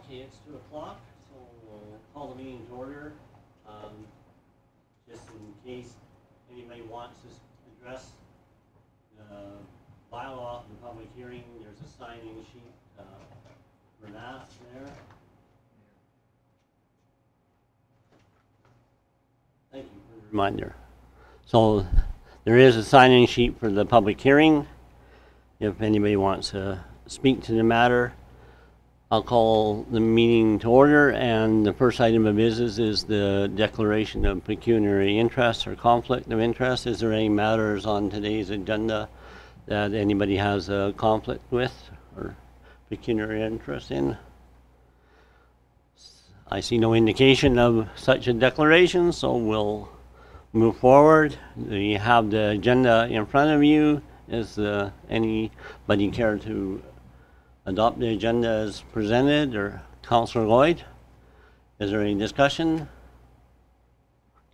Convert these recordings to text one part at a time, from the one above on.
Okay, it's 2 o'clock, so we'll call the meeting to order. Just in case anybody wants to address the bylaw in the public hearing, there's a sign-in sheet for that there. Thank you for the reminder. So there is a sign-in sheet for the public hearing. If anybody wants to speak to the matter, I'll call the meeting to order, and the first item of business is the declaration of pecuniary interest or conflict of interest. Is there any matters on today's agenda that anybody has a conflict with or pecuniary interest in? I see no indication of such a declaration, so we'll move forward. You have the agenda in front of you. Is anybody care to adopt the agenda as presented, or Councillor Lloyd? Is there any discussion?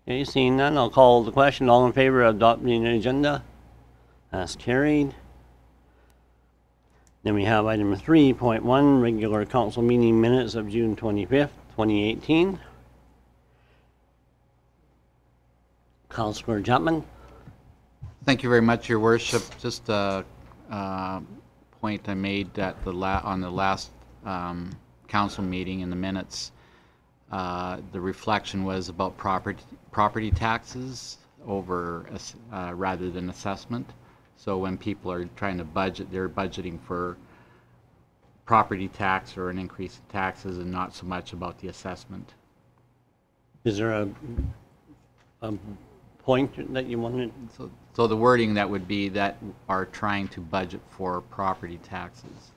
Okay, seeing none, I'll call the question. All in favor of adopting the agenda? That's carried. Then we have item 3.1, regular council meeting minutes of June 25th, 2018. Councillor Chapman. Thank you very much, Your Worship. Just a point I made at on the last council meeting in the minutes. The reflection was about property taxes over rather than assessment. So when people are trying to budget, they're budgeting for property tax or an increase in taxes, and not so much about the assessment. Is there a point that you wanted? So the wording that would be that are trying to budget for property taxes.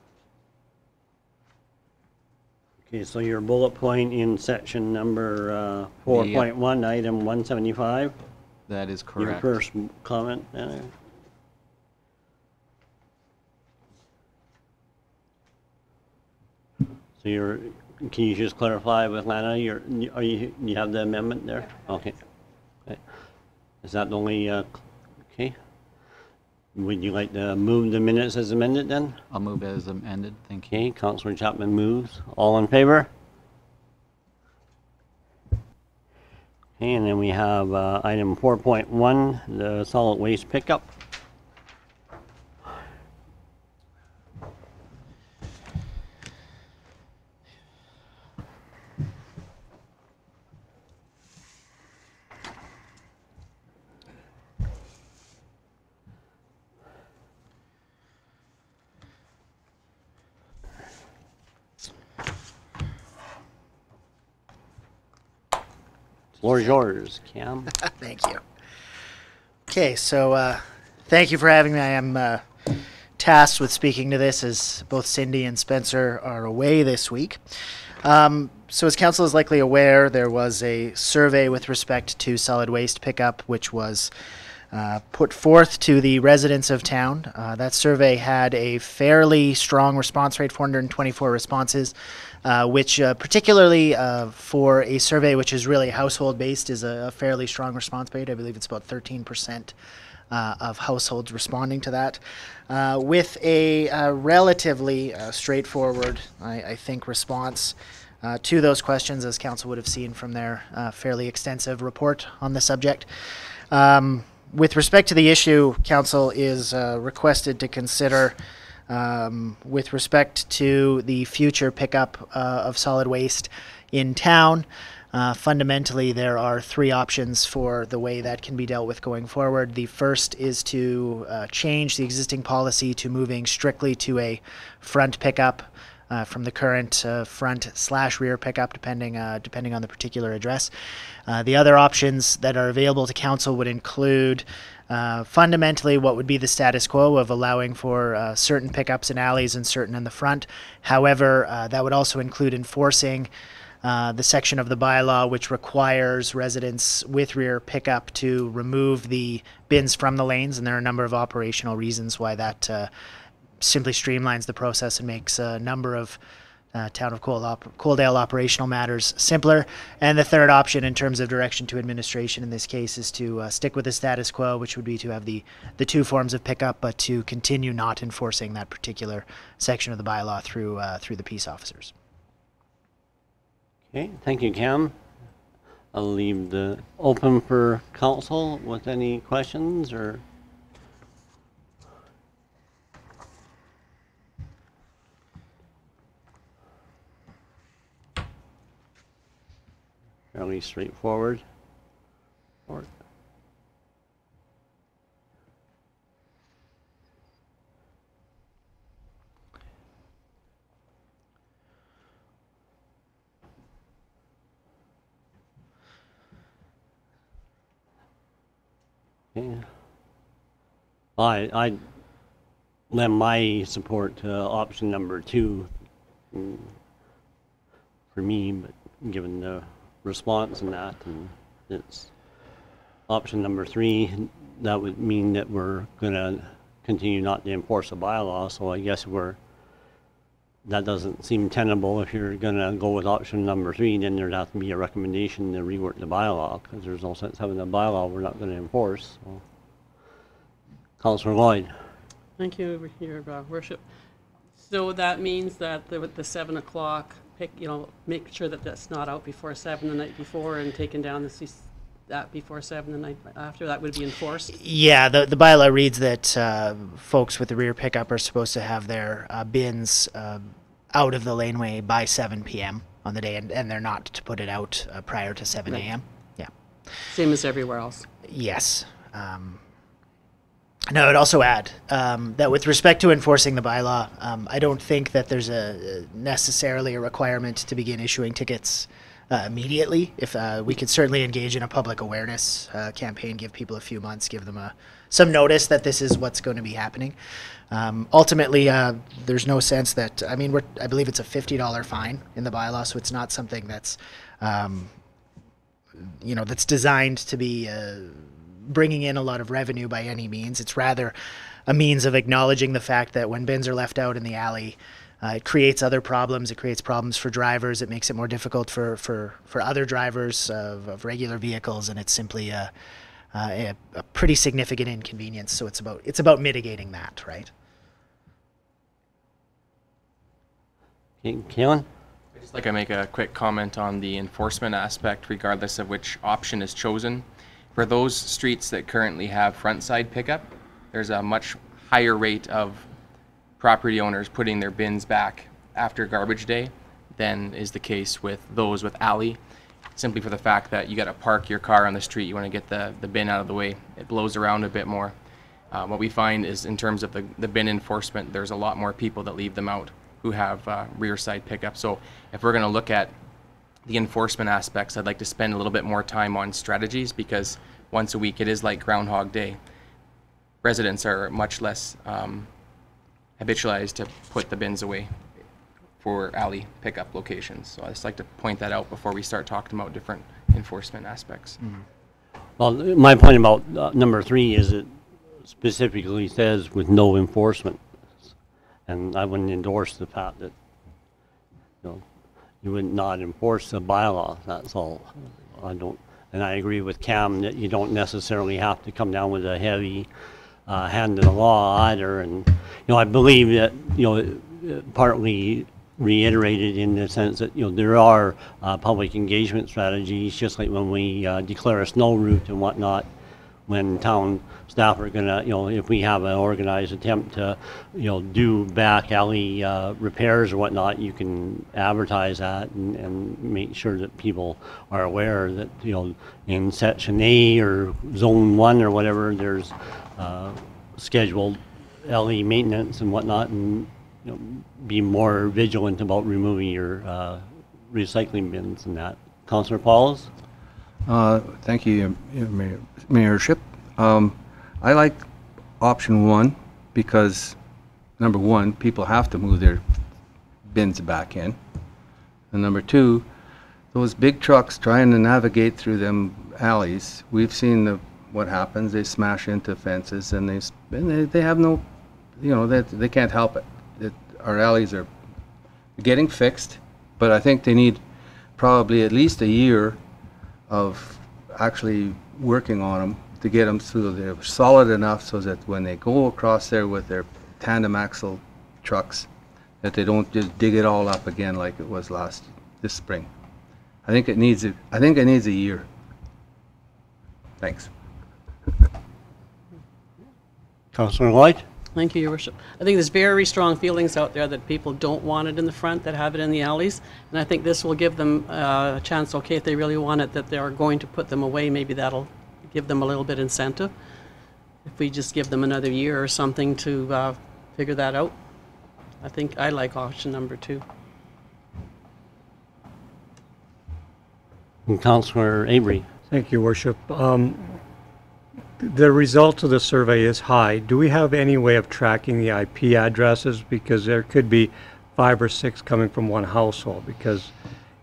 Okay, so your bullet point in section number 4.1, item 175. That is correct. Your first comment. So can you just clarify with Lana? You have the amendment there? Okay. Is that the only? Okay. Would you like to move the minutes as amended then? I'll move as amended. Thank you. Okay, Councillor Chapman moves. All in favor? Okay, and then we have item 4.1, the solid waste pickup. Floor is yours, Cam. Thank you. Okay, so thank you for having me. I am tasked with speaking to this, as both Cindy and Spencer are away this week. So as council is likely aware, there was a survey with respect to solid waste pickup, which was put forth to the residents of town. That survey had a fairly strong response rate, 424 responses, which particularly for a survey which is really household based is a fairly strong response rate. I believe it's about 13% of households responding to that, with a relatively straightforward, I think, response to those questions, as council would have seen from their fairly extensive report on the subject. With respect to the issue, council is requested to consider with respect to the future pickup of solid waste in town. Fundamentally, there are three options for the way that can be dealt with going forward. The first is to change the existing policy to moving strictly to a front pickup from the current front/rear pickup, depending on the particular address. The other options that are available to council would include fundamentally what would be the status quo of allowing for certain pickups in alleys and certain in the front. However, that would also include enforcing the section of the bylaw which requires residents with rear pickup to remove the bins from the lanes, and there are a number of operational reasons why that simply streamlines the process and makes a number of town of Coaldale operational matters simpler. And the third option in terms of direction to administration in this case is to stick with the status quo, which would be to have the two forms of pickup, but to continue not enforcing that particular section of the bylaw through the peace officers. Okay, thank you, Cam. I'll leave the open for council with any questions or. Fairly straightforward. Yeah. I lend my support to option number 2 for me, but given the response in that, and it's option number 3, that would mean that we're going to continue not to enforce the bylaw. So I guess that doesn't seem tenable. If you're going to go with option number 3, then there'd have to be a recommendation to rework the bylaw, because there's no sense having a bylaw we're not going to enforce. So. Councillor Lloyd. Thank you, Your Worship. So that means that with the 7 o'clock, make sure that that's not out before 7 the night before and taken down that before 7 the night after, that would be enforced? Yeah, the bylaw reads that folks with the rear pickup are supposed to have their bins out of the laneway by 7 p.m. on the day, and they're not to put it out prior to 7 a.m. Yeah. Same as everywhere else? Yes. Now, I'd also add that with respect to enforcing the bylaw, I don't think that there's necessarily a requirement to begin issuing tickets immediately. If we could certainly engage in a public awareness campaign, give people a few months, give them some notice that this is what's going to be happening. Ultimately, there's no sense that, I believe it's a $50 fine in the bylaw, so it's not something that's, that's designed to be bringing in a lot of revenue by any means. It's rather a means of acknowledging the fact that when bins are left out in the alley, it creates other problems. It creates problems for drivers. It makes it more difficult for other drivers of regular vehicles, and it's simply a pretty significant inconvenience. So it's about mitigating that, right? Kaylin? I'd just like to make a quick comment on the enforcement aspect, regardless of which option is chosen. For those streets that currently have front side pickup, there's a much higher rate of property owners putting their bins back after garbage day than is the case with those with alley, simply for the fact that you got to park your car on the street. You want to get the bin out of the way. It blows around a bit more. What we find is, in terms of the bin enforcement, there's a lot more people that leave them out who have rear side pickup. So if we're going to look at the enforcement aspects, I'd like to spend a little bit more time on strategies, because once a week it is like Groundhog Day. Residents are much less habitualized to put the bins away for alley pickup locations. So I just like to point that out before we start talking about different enforcement aspects. Mm-hmm. Well, my point about number 3 is it specifically says with no enforcement. And I wouldn't endorse the fact that you would not enforce the bylaw. That's all. And I agree with Cam that you don't necessarily have to come down with a heavy hand to the law either. And I believe that partly reiterated in the sense that there are public engagement strategies, just like when we declare a snow route and whatnot. When town staff are gonna, if we have an organized attempt to, do back alley repairs or whatnot, you can advertise that and make sure that people are aware that, in section A or zone 1 or whatever, there's scheduled alley maintenance and whatnot, and be more vigilant about removing your recycling bins and that. Councillor Pauls? Thank you, Mayorship. I like option 1 because, number 1, people have to move their bins back in. And number 2, those big trucks trying to navigate through them alleys, we've seen what happens. They smash into fences and they have no, they can't help it. Our alleys are getting fixed, but I think they need probably at least a year of actually working on them to get them so they're solid enough so that when they go across there with their tandem axle trucks, that they don't just dig it all up again like it was this spring. I think it needs a year. Thanks. Councillor Lloyd? Thank you, Your Worship. I think there's very strong feelings out there that people don't want it in the front, that have it in the alleys. And I think this will give them a chance, okay, if they really want it, that they are going to put them away. Maybe that'll give them a little bit incentive. If we just give them another year or something to figure that out. I think I like option number 2. And Councillor Avery? Thank you, Worship. The result of the survey is high. Do we have any way of tracking the IP addresses? Because there could be 5 or 6 coming from one household, because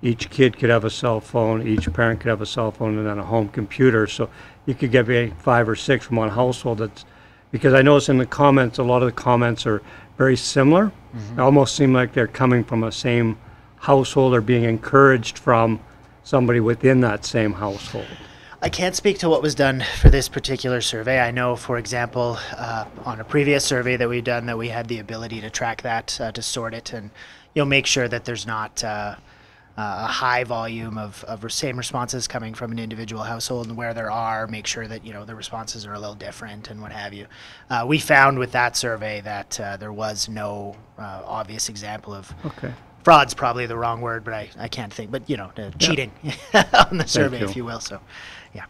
each kid could have a cell phone, each parent could have a cell phone and then a home computer. So you could get maybe 5 or 6 from one household. That's because I notice in the comments, a lot of the comments are very similar. They almost seem like they're coming from a same household or being encouraged from somebody within that same household. I can't speak to what was done for this particular survey. I know, for example, on a previous survey that we've done, that we had the ability to track that, to sort it, and make sure that there's not a high volume of same responses coming from an individual household, and where there are, make sure that the responses are a little different and what have you. We found with that survey that there was no obvious example of fraud's probably the wrong word, but I can't think, but cheating on the survey, if you will. So, yeah.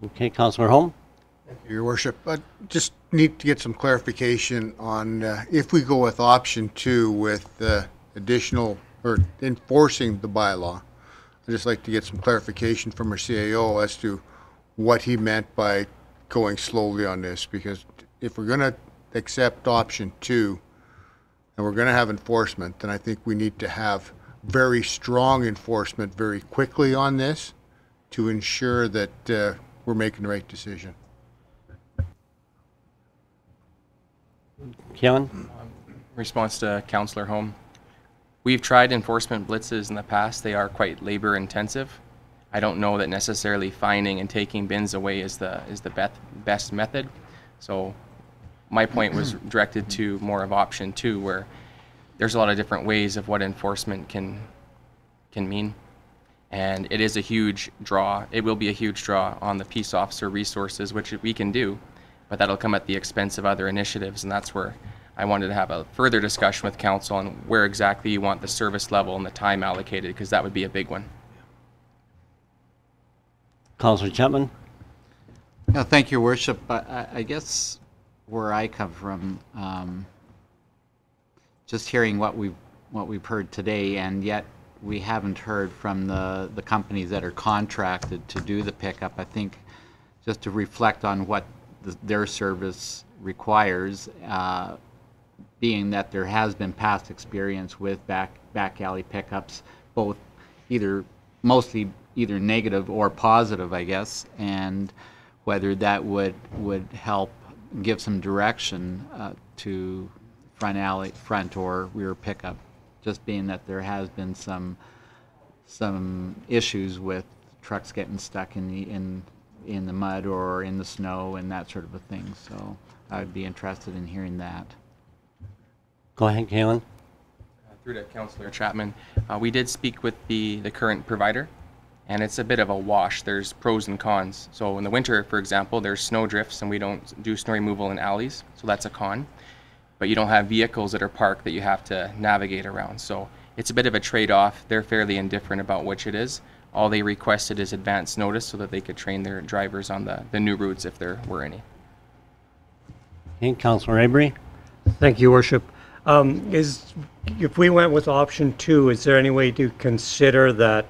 Okay, Councillor Holm? Your Worship, I just need to get some clarification on if we go with option 2 with additional or enforcing the bylaw. I'd just like to get some clarification from our CAO as to what he meant by going slowly on this, because if we're going to accept option 2 and we're going to have enforcement, then I think we need to have very strong enforcement very quickly on this to ensure that we're making the right decision. Kellen? In response to Councillor Holm, we've tried enforcement blitzes in the past. They are quite labor intensive. I don't know that necessarily fining and taking bins away is the best method. So my point was directed to more of option 2, where there's a lot of different ways of what enforcement can mean. And it is a huge draw. It will be a huge draw on the peace officer resources, which we can do, but that'll come at the expense of other initiatives. And that's where I wanted to have a further discussion with council on where exactly you want the service level and the time allocated, because that would be a big one. Councillor Chapman? No, thank you, Worship. I guess where I come from, just hearing what we've heard today, and yet we haven't heard from the companies that are contracted to do the pickup. I think just to reflect on what their service requires, being that there has been past experience with back alley pickups, both mostly either negative or positive, I guess, and whether that would help give some direction to front or rear pickup, just being that there has been some issues with trucks getting stuck in the mud or in the snow and that sort of a thing. So I'd be interested in hearing that. Go ahead, Kalen. Through to Councillor Chapman, we did speak with the current provider, and it's a bit of a wash. There's pros and cons. So in the winter, for example, there's snow drifts and we don't do snow removal in alleys, so that's a con. But you don't have vehicles that are parked that you have to navigate around. So it's a bit of a trade-off. They're fairly indifferent about which it is. All they requested is advance notice so that they could train their drivers on the new routes if there were any. Okay, Councillor Avery? Thank you, Worship. If we went with option 2, is there any way to consider that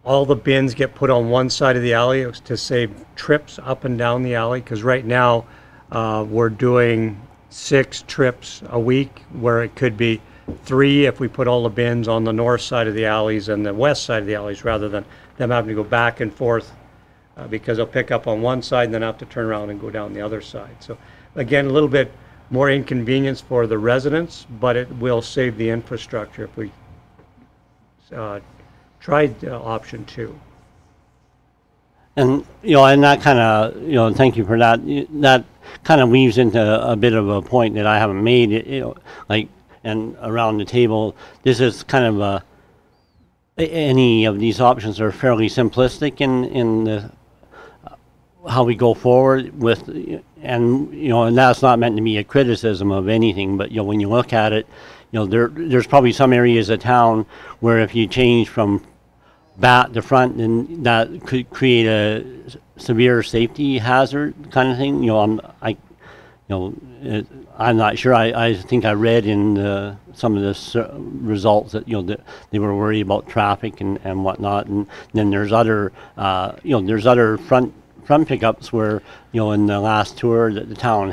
all the bins get put on one side of the alley to save trips up and down the alley? Because right now we're doing 6 trips a week, where it could be 3 if we put all the bins on the north side of the alleys and the west side of the alleys, rather than them having to go back and forth because they'll pick up on one side and then have to turn around and go down the other side. So again, a little bit more inconvenience for the residents, but it will save the infrastructure if we tried option 2. And, and that kind of, thank you for that. That kind of weaves into a bit of a point that I haven't made. Like, and around the table, this is kind of any of these options are fairly simplistic in the how we go forward with, and and that's not meant to be a criticism of anything, but when you look at it, there's probably some areas of town where if you change from back to front, then that could create a severe safety hazard kind of thing. I'm not sure. I think I read in some of the results that that they were worried about traffic and whatnot. And then there's other there's other front pickups where in the last tour that the town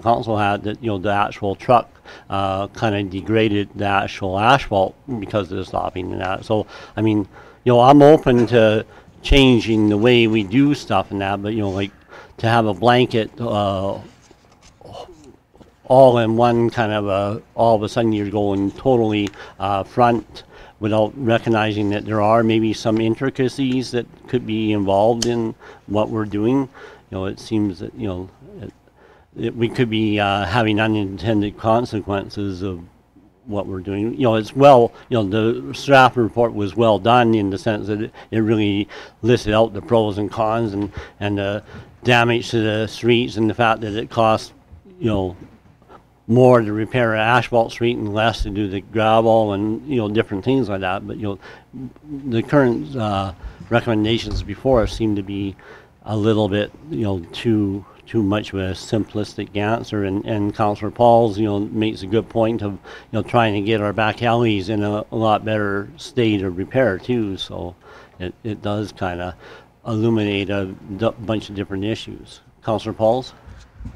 council had, that the actual truck kind of degraded the actual asphalt because of the stopping and that. So I mean, I'm open to changing the way we do stuff and that, but like to have a blanket all in one kind of all of a sudden you're going totally front without recognizing that there are maybe some intricacies that could be involved in what we're doing. It seems that we could be having unintended consequences of what we're doing. It's well, the staff report was well done in the sense that it really listed out the pros and cons and the damage to the streets and the fact that it costs more to repair an asphalt street and less to do the gravel and different things like that. But the current recommendations before us seem to be a little bit too much of a simplistic answer, and Councillor Pauls makes a good point of trying to get our back alleys in a lot better state of repair too. So it does kind of illuminate a bunch of different issues. Councillor Pauls.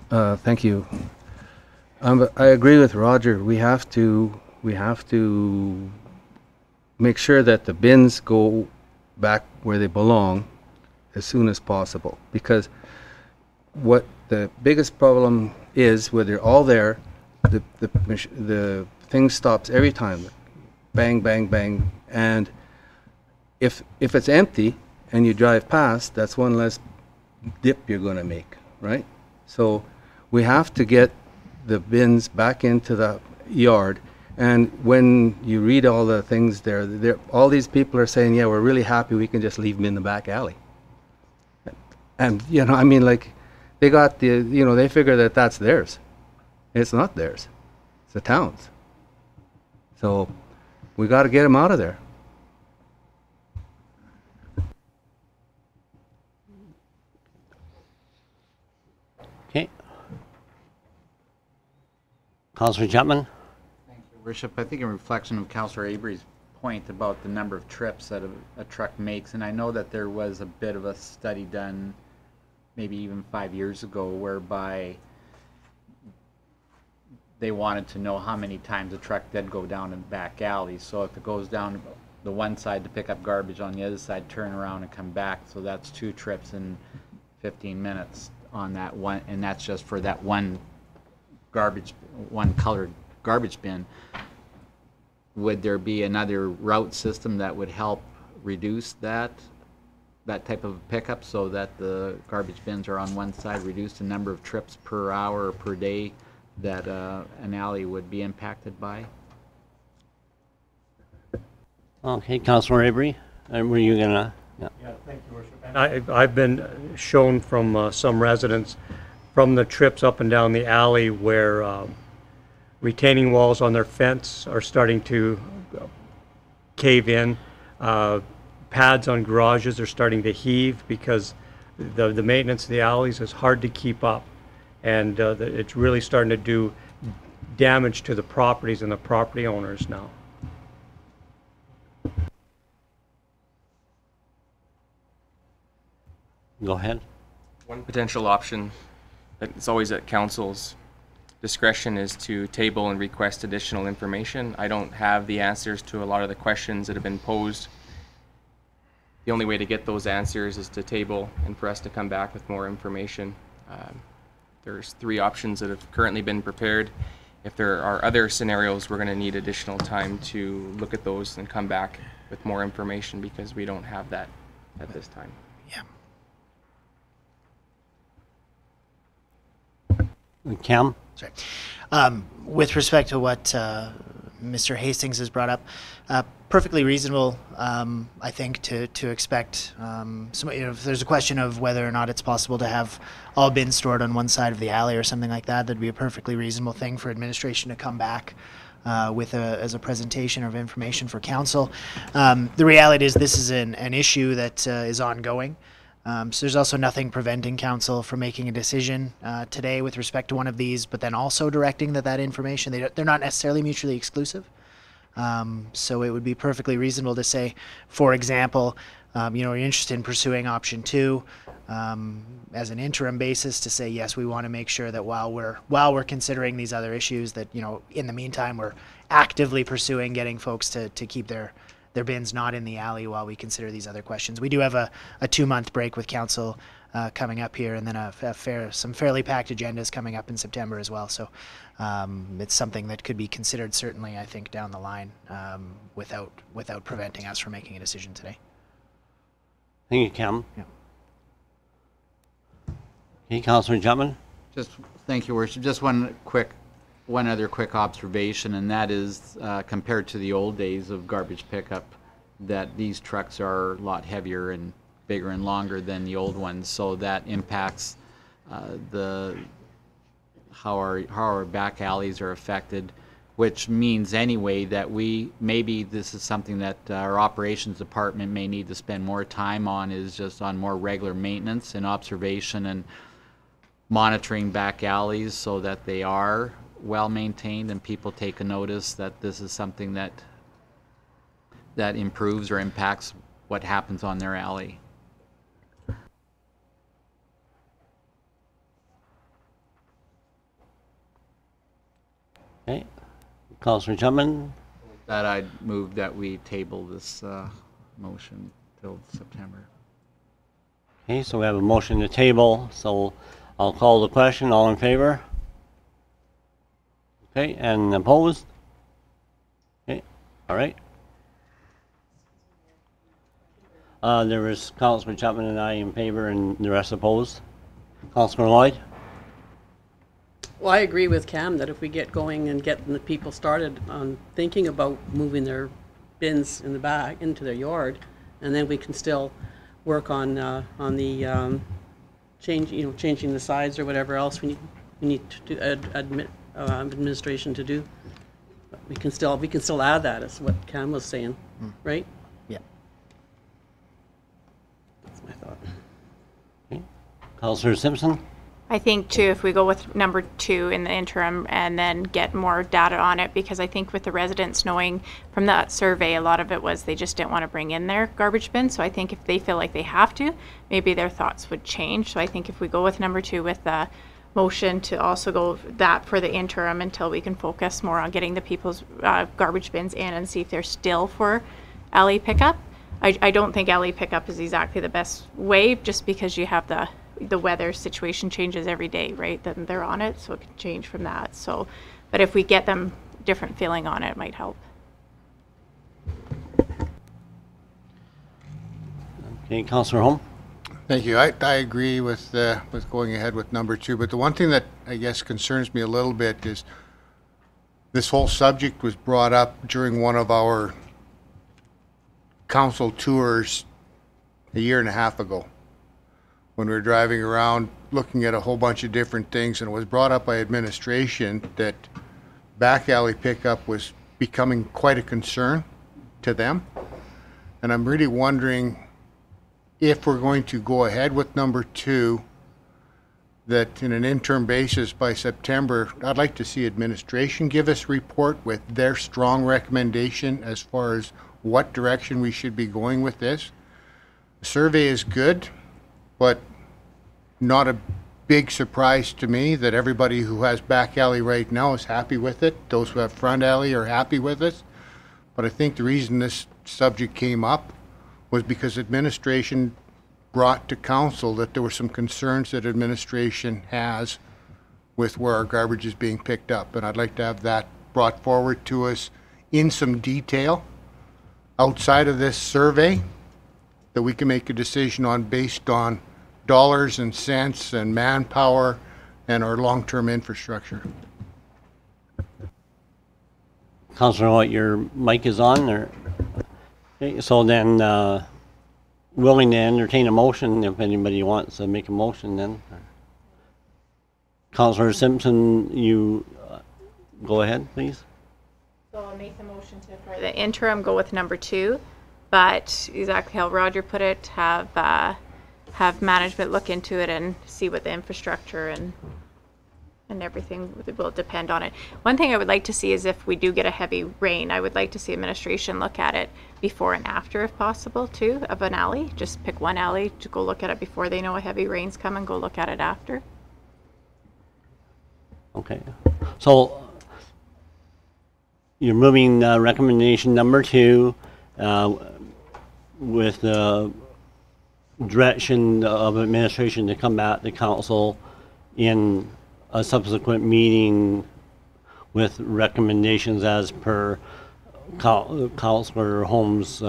Thank you. I agree with Roger. We have to make sure that the bins go back where they belong as soon as possible, because what the biggest problem is, where they're all there, the thing stops every time, bang, bang, bang, and if it's empty and you drive past, that's one less dip you're going to make, right? So we have to get the bins back into the yard. And when you read all the things there, all these people are saying, yeah, we're really happy we can just leave them in the back alley. And I mean, like, they got the, they figure that that's theirs. It's not theirs. It's the town's. So we got to get them out of there. Okay. Councillor Chapman. Thank you, Worship. I think in reflection of Councillor Avery's point about the number of trips that a truck makes, and I know that there was a bit of a study done maybe even 5 years ago whereby they wanted to know how many times a truck did go down in back alleys. So if it goes down the one side to pick up garbage, on the other side turn around and come back, so that's 2 trips in 15 minutes on that one, and that's just for that one colored garbage bin. Would there be another route system that would help reduce that type of pickup, so that the garbage bins are on one side, reduce the number of trips per hour or per day that an alley would be impacted by? Okay, Councillor Avery, were you gonna? Yeah. Yeah, thank you, Worship. And I've been shown from some residents from the trips up and down the alley where retaining walls on their fence are starting to cave in. Pads on garages are starting to heave because the maintenance of the alleys is hard to keep up, and it's really starting to do damage to the properties and the property owners now. Go ahead. One potential option that's always at council's discretion is to table and request additional information. I don't have the answers to a lot of the questions that have been posed. The only way to get those answers is to table and for us to come back with more information. There's 3 options that have currently been prepared. If there are other scenarios, we're going to need additional time to look at those and come back with more information, because we don't have that at this time. Cam? Sorry. With respect to what Mr. Hastings has brought up, perfectly reasonable, I think, to expect. If there's a question of whether or not it's possible to have all bins stored on one side of the alley or something like that, that'd be a perfectly reasonable thing for administration to come back with as a presentation of information for council. The reality is this is an issue that is ongoing. So there's also nothing preventing council from making a decision today with respect to one of these, but then also directing that information, they're not necessarily mutually exclusive. So it would be perfectly reasonable to say, for example, you're interested in pursuing option 2 as an interim basis to say, yes, we want to make sure that while we're considering these other issues that, in the meantime, we're actively pursuing getting folks to keep their bins not in the alley while we consider these other questions. We do have a 2-month break with council coming up here, and then some fairly packed agendas coming up in September as well. So it's something that could be considered certainly, I think, down the line without preventing us from making a decision today. Thank you, Cam. Yeah. Okay, Councillor Jumpman? Just, thank you, Worship. Just one other quick observation, and that is compared to the old days of garbage pickup, that these trucks are a lot heavier and bigger and longer than the old ones, so that impacts how our back alleys are affected, which means anyway that maybe this is something that our operations department may need to spend more time on, is just on more regular maintenance and observation and monitoring back alleys so that they are well maintained and people take a notice that this is something that improves or impacts what happens on their alley. Okay. Councillor Jumpman? That I'd move that we table this motion till September. Okay, so we have a motion to table, so I'll call the question. All in favor? Okay, and opposed? Okay, all right. There was Councillor Chapman and I in favor and the rest opposed. Councillor Lloyd? Well, I agree with Cam that if we get going and getting the people started on thinking about moving their bins in the back into their yard, and then we can still work on the changing the sides or whatever else we need to administration to do. But we can still add that, is what Cam was saying, right? Yeah. That's my thought. Okay. Councillor Simpson? I think too, if we go with number 2 in the interim and then get more data on it, because I think with the residents knowing from that survey, a lot of it was they just didn't want to bring in their garbage bin. So I think if they feel like they have to, maybe their thoughts would change. So I think if we go with number 2 with the motion to also go that for the interim until we can focus more on getting the people's garbage bins in and see if they're still for alley pickup. I don't think alley pickup is exactly the best way, just because you have the weather situation changes every day, right? Then they're on it, so it can change from that. So, but if we get them different feeling on it, it might help. Okay, Councillor Holm? Thank you. I agree with going ahead with number 2, but the one thing that I guess concerns me a little bit is this whole subject was brought up during one of our council tours a year and a half ago, when we were driving around looking at a whole bunch of different things, and it was brought up by administration that back alley pickup was becoming quite a concern to them. And I'm really wondering if we're going to go ahead with number 2, that in an interim basis by September, I'd like to see administration give us a report with their strong recommendation as far as what direction we should be going with this. The survey is good, but not a big surprise to me that everybody who has back alley right now is happy with it. Those who have front alley are happy with it. But I think the reason this subject came up was because administration brought to council that there were some concerns that administration has with where our garbage is being picked up. And I'd like to have that brought forward to us in some detail outside of this survey, that we can make a decision on based on dollars and cents and manpower and our long-term infrastructure. Councillor Hoyt, your mic is on, or, okay, so then, willing to entertain a motion if anybody wants to make a motion then. Councillor Simpson, you, go ahead, please. So I'll make the motion to, for the interim, go with number 2, but exactly how Roger put it, have management look into it and see what the infrastructure and everything will depend on it. One thing I would like to see is if we do get a heavy rain, I would like to see administration look at it before and after, if possible, too, of an alley. Just pick one alley to go look at it before they know a heavy rain's coming, go look at it after. Okay, so you're moving recommendation number 2 with the direction of administration to come back to council in a subsequent meeting with recommendations as per Councillor Holmes'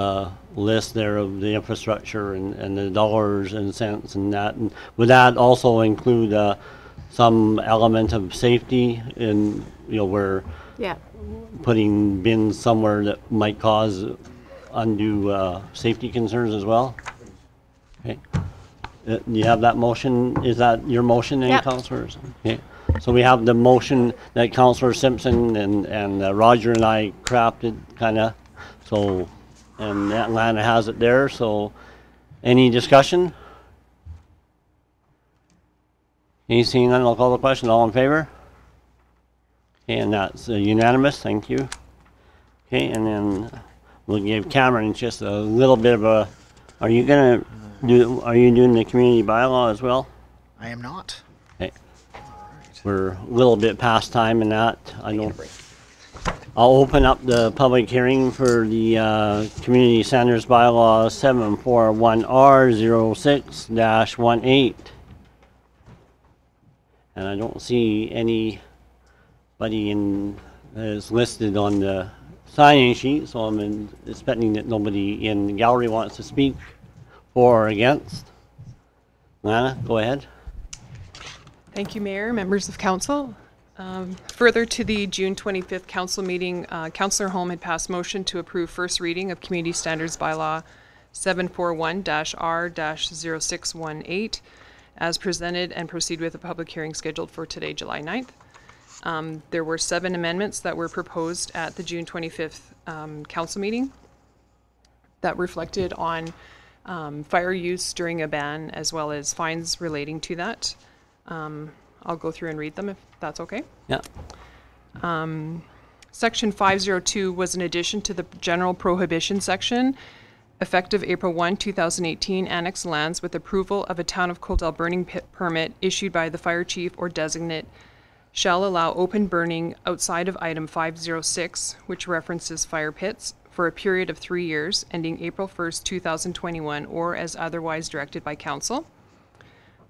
list there of the infrastructure and the dollars and cents and that. And would that also include some element of safety in, where putting bins somewhere that might cause undue safety concerns as well? Okay. You have that motion? Is that your motion, then, councillors? Okay. So we have the motion that Councillor Simpson and Roger and I crafted, kind of. So, and Atlanta has it there. So, any discussion? Any seeing none, I'll call the question. All in favor? Okay, and that's unanimous. Thank you. Okay, and then we'll give Cameron just a little bit of a. Are you doing the community bylaw as well? I am not. Okay. We're a little bit past time in that. I'll open up the public hearing for the Community Centers Bylaw 741R06-18. And I don't see anybody is listed on the sign-in sheet, so I'm expecting that nobody in the gallery wants to speak for or against. Lana, go ahead. Thank you, Mayor, members of council. Further to the June 25th council meeting, Councillor Holm had passed motion to approve first reading of Community Standards Bylaw 741-R-0618 as presented and proceed with a public hearing scheduled for today, July 9th. There were 7 amendments that were proposed at the June 25th council meeting that reflected on fire use during a ban as well as fines relating to that. I'll go through and read them if that's okay. Yeah. Section 502 was an addition to the general prohibition section. Effective April 1, 2018, annexed lands with approval of a Town of Coaldale burning permit issued by the fire chief or designate shall allow open burning outside of item 506, which references fire pits, for a period of 3 years, ending April 1st, 2021, or as otherwise directed by council.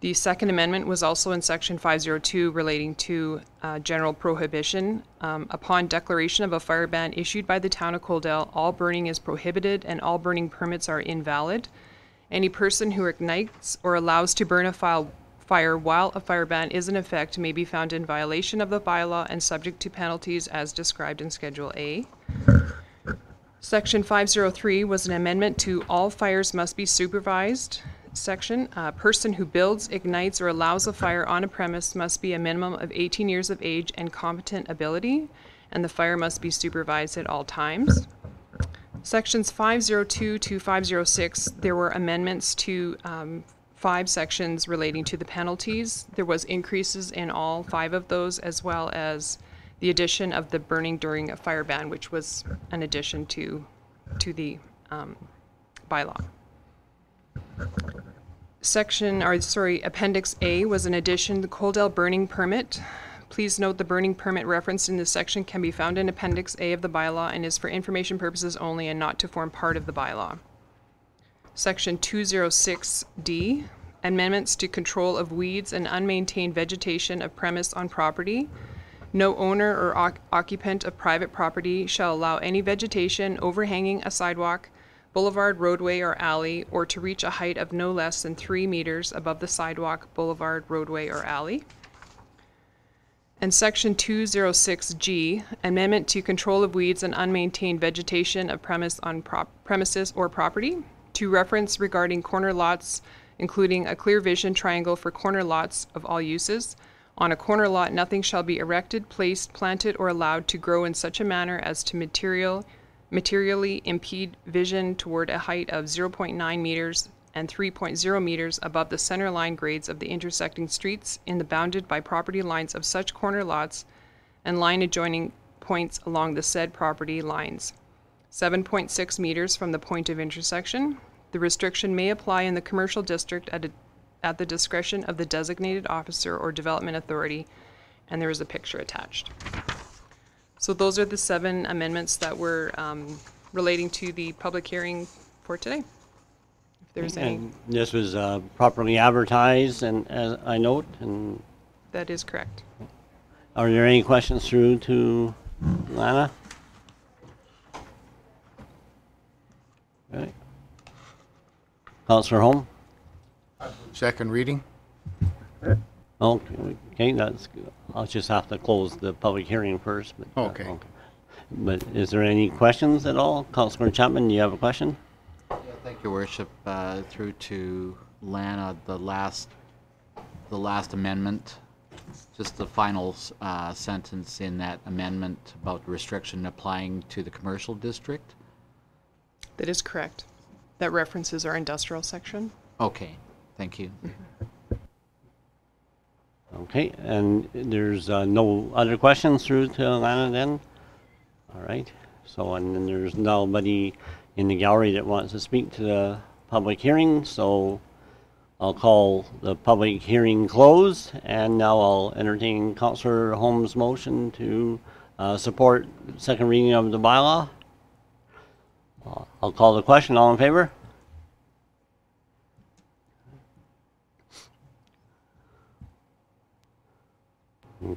The second amendment was also in section 502 relating to general prohibition. Upon declaration of a fire ban issued by the Town of Coaldale, all burning is prohibited and all burning permits are invalid. Any person who ignites or allows to burn a fire while a fire ban is in effect may be found in violation of the bylaw and subject to penalties as described in Schedule A. Section 503 was an amendment to all fires must be supervised section. A person who builds, ignites, or allows a fire on a premise must be a minimum of 18 years of age and competent ability, and the fire must be supervised at all times. Sections 502 to 506, there were amendments to 5 sections relating to the penalties. There was increases in all 5 of those, as well as the addition of the burning during a fire ban, which was an addition to the bylaw. Appendix A was an addition, the Coaldale burning permit. Please note the burning permit referenced in this section can be found in Appendix A of the bylaw and is for information purposes only and not to form part of the bylaw. Section 206D, amendments to control of weeds and unmaintained vegetation of premise on property. No owner or occupant of private property shall allow any vegetation overhanging a sidewalk, boulevard, roadway, or alley, or to reach a height of no less than 3 meters above the sidewalk, boulevard, roadway, or alley. And Section 206G, amendment to control of weeds and unmaintained vegetation of premises or property. To reference regarding corner lots, including a clear vision triangle for corner lots of all uses. On a corner lot, nothing shall be erected, placed, planted, or allowed to grow in such a manner as to materially impede vision toward a height of 0.9 meters and 3.0 meters above the center line grades of the intersecting streets in the bounded by property lines of such corner lots and line adjoining points along the said property lines. 7.6 meters from the point of intersection. The restriction may apply in the commercial district at the discretion of the designated officer or development authority, and there is a picture attached. So those are the 7 amendments that were relating to the public hearing for today. If there's any. And this was properly advertised, and as I note, and That is correct. are there any questions through to Lana? Okay. Councillor Holm? Second reading? Okay, that's, I'll just have to close the public hearing first. But, Okay. But is there any questions at all? Councillor Chapman, do you have a question? Yeah, thank you, Worship. Through to Lana, the last amendment, just the final sentence in that amendment about the restriction applying to the commercial district. That is correct. That references our industrial section. Okay, thank you. Okay, and there's no other questions through to Lana then? All right, so and then there's nobody in the gallery that wants to speak to the public hearing, so I'll call the public hearing closed, and now I'll entertain Councillor Holmes' motion to support second reading of the bylaw. I'll call the question. All in favor?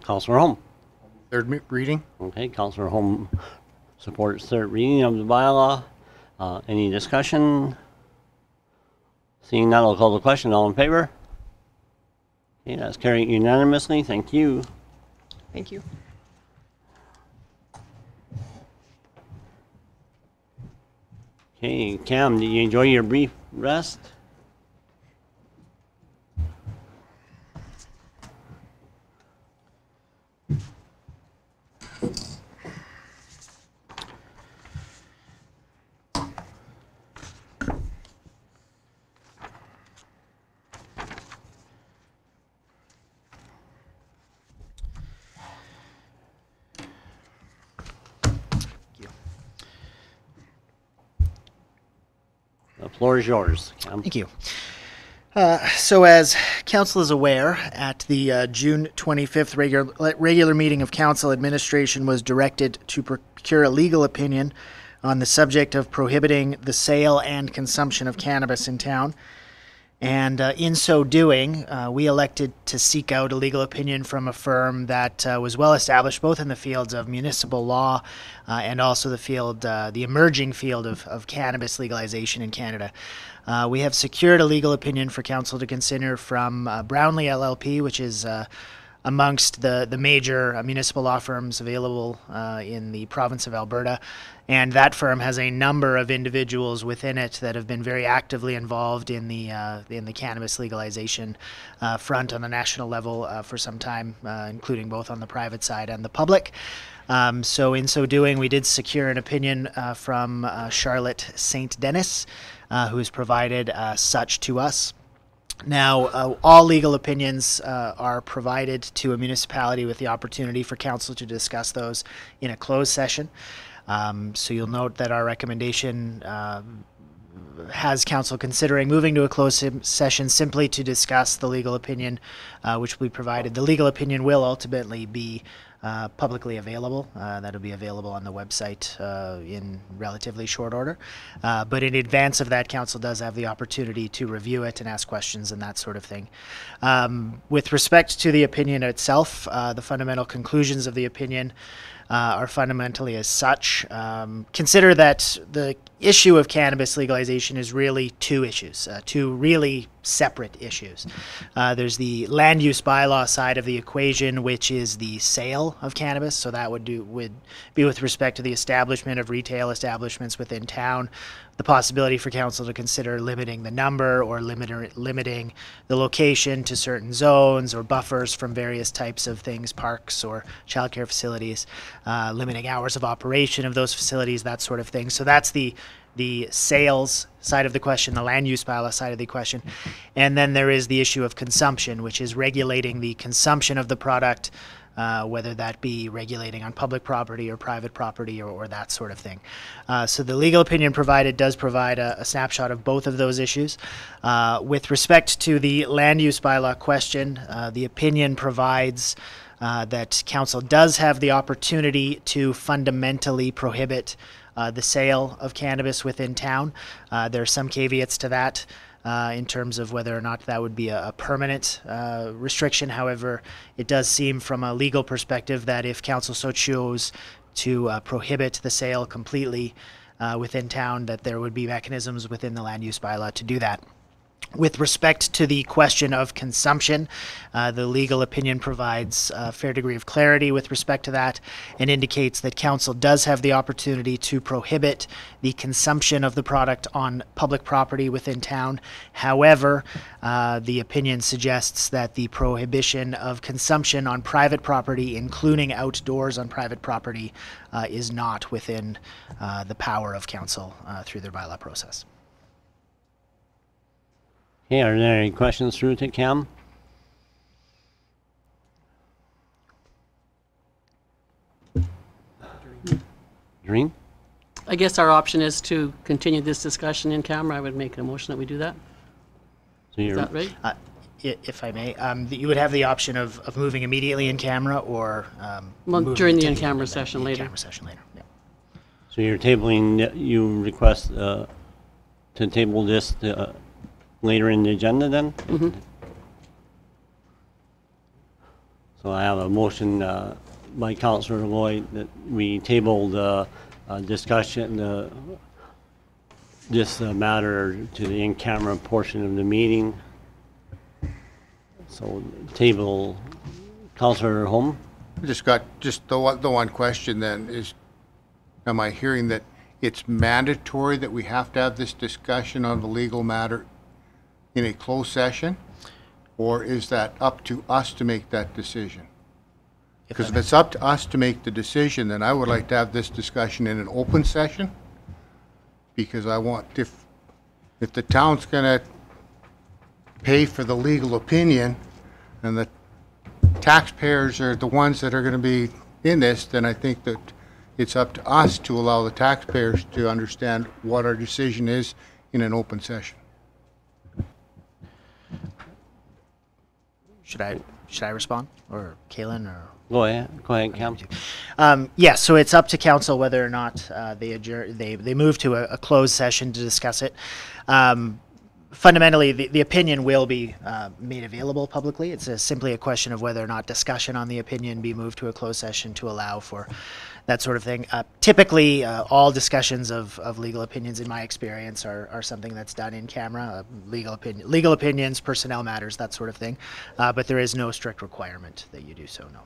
Councillor Holm. Third reading? Okay, Councillor Holm supports third reading of the bylaw. Any discussion? Seeing none, I'll call the question. All in favor? Okay, that's carried unanimously. Thank you. Thank you. Okay, Cam, did you enjoy your brief rest? The floor is yours, Cam. Thank you. So as Council is aware, at the June 25th regular meeting of Council, administration was directed to procure a legal opinion on the subject of prohibiting the sale and consumption of cannabis in town. And in so doing, we elected to seek out a legal opinion from a firm that was well established both in the fields of municipal law and also the emerging field of cannabis legalization in Canada. We have secured a legal opinion for Council to consider from Brownlee LLP, which is amongst the major municipal law firms available in the province of Alberta. And that firm has a number of individuals within it that have been very actively involved in the cannabis legalization front on the national level for some time, including both on the private side and the public. So in so doing, we did secure an opinion from Charlotte St. Denis, who has provided such to us. Now, all legal opinions are provided to a municipality with the opportunity for council to discuss those in a closed session. So you'll note that our recommendation has council considering moving to a closed session simply to discuss the legal opinion which we provided. The legal opinion will ultimately be publicly available. That'll be available on the website in relatively short order. But in advance of that, council does have the opportunity to review it and ask questions and that sort of thing. With respect to the opinion itself, the fundamental conclusions of the opinion are fundamentally as such. Consider that the issue of cannabis legalization is really two issues, two really separate issues. There's the land use bylaw side of the equation, which is the sale of cannabis. So that would be with respect to the establishment of retail establishments within town, the possibility for council to consider limiting the number or limiting the location to certain zones or buffers from various types of things, parks or childcare facilities, limiting hours of operation of those facilities, that sort of thing. So that's the sales side of the question, the land use bylaw side of the question. And then there is the issue of consumption, which is regulating the consumption of the product, whether that be regulating on public property or private property or that sort of thing. So the legal opinion provided does provide a snapshot of both of those issues. With respect to the land use bylaw question, the opinion provides that council does have the opportunity to fundamentally prohibit the sale of cannabis within town. There are some caveats to that in terms of whether or not that would be a permanent restriction. However, it does seem from a legal perspective that if council so chose to prohibit the sale completely within town, that there would be mechanisms within the land use bylaw to do that. With respect to the question of consumption, the legal opinion provides a fair degree of clarity with respect to that and indicates that council does have the opportunity to prohibit the consumption of the product on public property within town. However, the opinion suggests that the prohibition of consumption on private property, including outdoors on private property, is not within the power of council through their bylaw process. Okay, are there any questions through to Cam? Doreen? I guess our option is to continue this discussion in camera. I would make a motion that we do that. So Is you're, that right? If I may, you would have the option of moving immediately in camera or Well, moving during the to in-camera session later. in-camera session later. Yeah. so you're tabling, you request to table this later in the agenda then? Mhm. So I have a motion by Councillor Lloyd that we table the discussion, this matter to the in-camera portion of the meeting. So table, Councillor Holm? I just got the one question then is, am I hearing that it's mandatory that we have to have this discussion on the legal matter in a closed session? Or is that up to us to make that decision? Because if it's up to us to make the decision, then I would like to have this discussion in an open session. Because I want, if the town's gonna pay for the legal opinion and the taxpayers are the ones that are gonna be in this, then I think that it's up to us to allow the taxpayers to understand what our decision is in an open session. Should I respond, or Kaylin, or? Go ahead, Cam. Yeah, so it's up to council whether or not they move to a closed session to discuss it. Fundamentally, the opinion will be made available publicly. It's simply a question of whether or not discussion on the opinion be moved to a closed session to allow for that sort of thing. Typically, all discussions of legal opinions, in my experience, are something that's done in camera. Legal opinions, personnel matters, that sort of thing. But there is no strict requirement that you do so, no.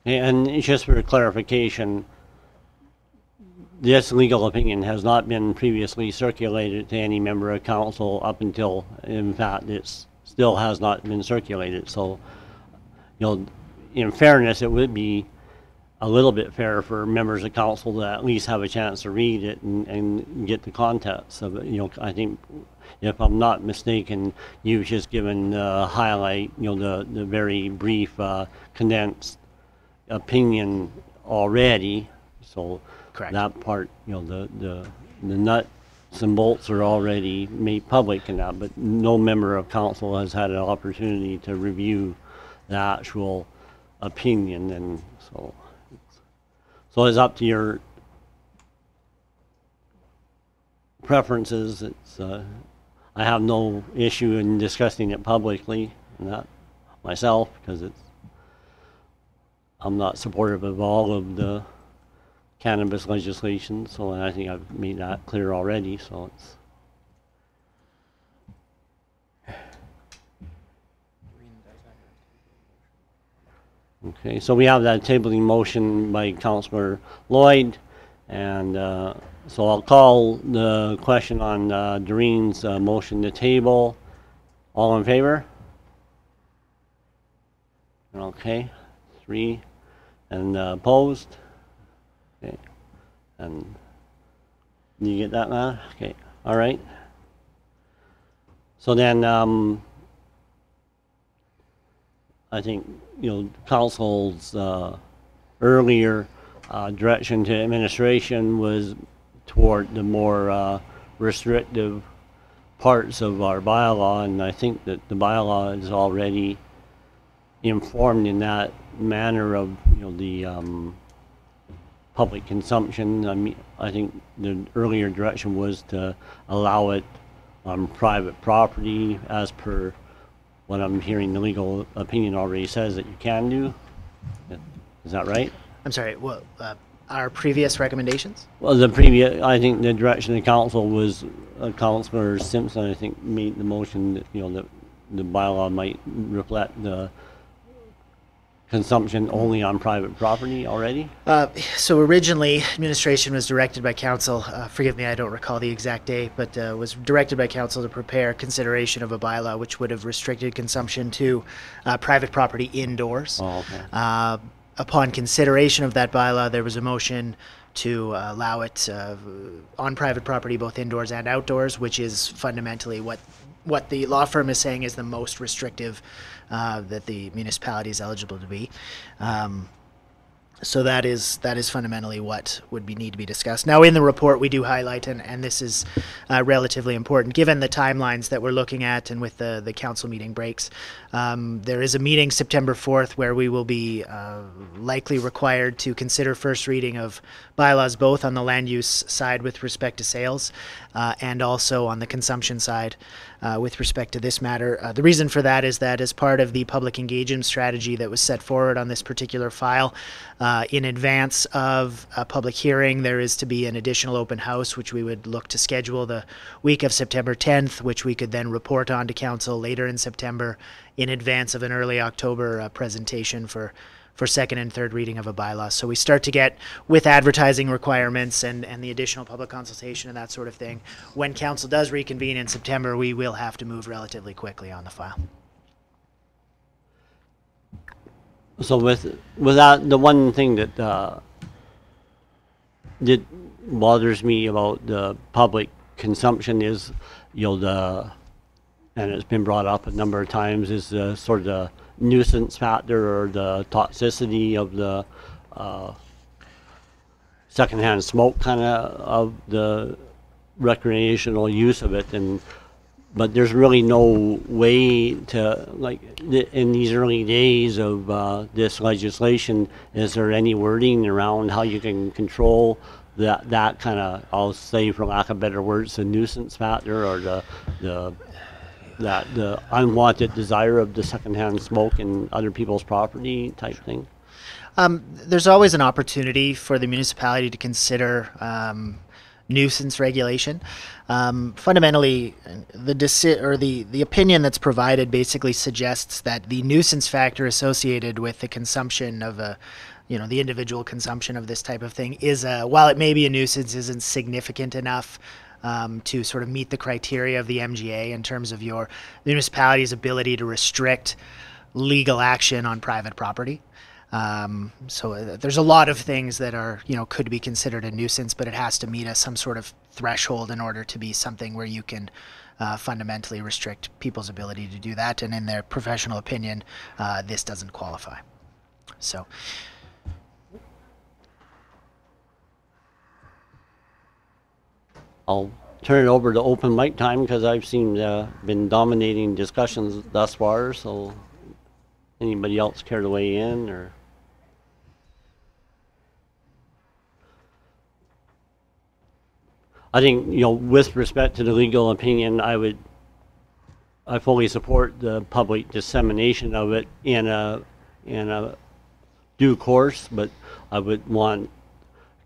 And just for clarification, this legal opinion has not been previously circulated to any member of council up until, in fact, it still has not been circulated. So, in fairness, it would be a little bit fair for members of council to at least have a chance to read it and get the context of it. I think, if I'm not mistaken, you've just given highlight, the very brief, condensed opinion already. So Correct. that part, the nuts and bolts are already made public in that, but no member of council has had an opportunity to review the actual opinion, and so it's up to your preferences. It's I have no issue in discussing it publicly, not myself, because I'm not supportive of all of the cannabis legislation, so I think I've made that clear already, so it's. Okay, so we have that tabling motion by Councillor Lloyd, and so I'll call the question on Doreen's motion to table. All in favor? Okay, 3. And opposed? Okay, and you get that, Matt? Okay, all right. So then, I think, council's earlier direction to administration was toward the more restrictive parts of our bylaw, and I think that the bylaw is already informed in that manner of the public consumption. I mean, I think the earlier direction was to allow it on private property, as per what I'm hearing the legal opinion already says that you can do. Is that right? I'm sorry, what, our previous recommendations? Well, the previous, I think the direction of the council was, Councillor Simpson, I think, made the motion that, that the bylaw might reflect the consumption only on private property already? So originally, administration was directed by council, forgive me, I don't recall the exact date, but was directed by council to prepare consideration of a bylaw which would have restricted consumption to private property indoors. Oh, okay. Upon consideration of that bylaw, there was a motion to allow it on private property, both indoors and outdoors, which is fundamentally what the law firm is saying is the most restrictive that the municipality is eligible to be. So that is fundamentally what would need to be discussed. Now, in the report, we do highlight, and this is relatively important, given the timelines that we're looking at and with the council meeting breaks. There is a meeting September 4th where we will be likely required to consider first reading of bylaws, both on the land use side with respect to sales and also on the consumption side with respect to this matter. The reason for that is that as part of the public engagement strategy that was set forward on this particular file, in advance of a public hearing, there is to be an additional open house, which we would look to schedule the week of September 10th, which we could then report on to council later in September in advance of an early October presentation for second and third reading of a bylaw. So we start to get, with advertising requirements and the additional public consultation and that sort of thing, when council does reconvene in September, we will have to move relatively quickly on the file. So without the one thing that bothers me about the public consumption is, and it's been brought up a number of times, is the sort of the nuisance factor or the toxicity of the secondhand smoke kind of the recreational use of it, but there's really no way to, like, in these early days of this legislation, is there any wording around how you can control that kind of, I'll say for lack of better words, the nuisance factor or the unwanted desire of the secondhand smoke in other people's property type thing? There's always an opportunity for the municipality to consider nuisance regulation. Fundamentally, the opinion that's provided basically suggests that the nuisance factor associated with the consumption of the individual consumption of this type of thing is, while it may be a nuisance, isn't significant enough to sort of meet the criteria of the MGA in terms of the municipality's ability to restrict legal action on private property. So there's a lot of things that are, could be considered a nuisance, but it has to meet some sort of threshold in order to be something where you can fundamentally restrict people's ability to do that. And in their professional opinion, this doesn't qualify. So. I'll turn it over to open mic time because I've been dominating discussions thus far. So, anybody else care to weigh in or? I think, with respect to the legal opinion, I fully support the public dissemination of it in a due course, but I would want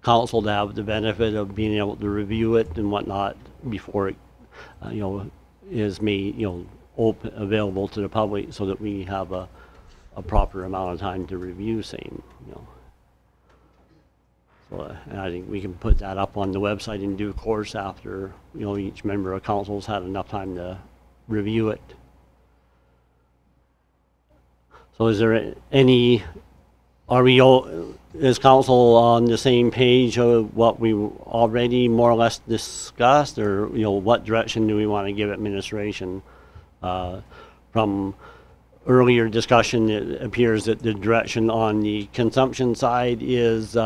council to have the benefit of being able to review it and whatnot before it, is made, open, available to the public, so that we have a proper amount of time to review same, So, and I think we can put that up on the website in due course after, each member of council's had enough time to review it. So is there any, is council on the same page of what we already more or less discussed, or, what direction do we want to give administration? From earlier discussion, it appears that the direction on the consumption side is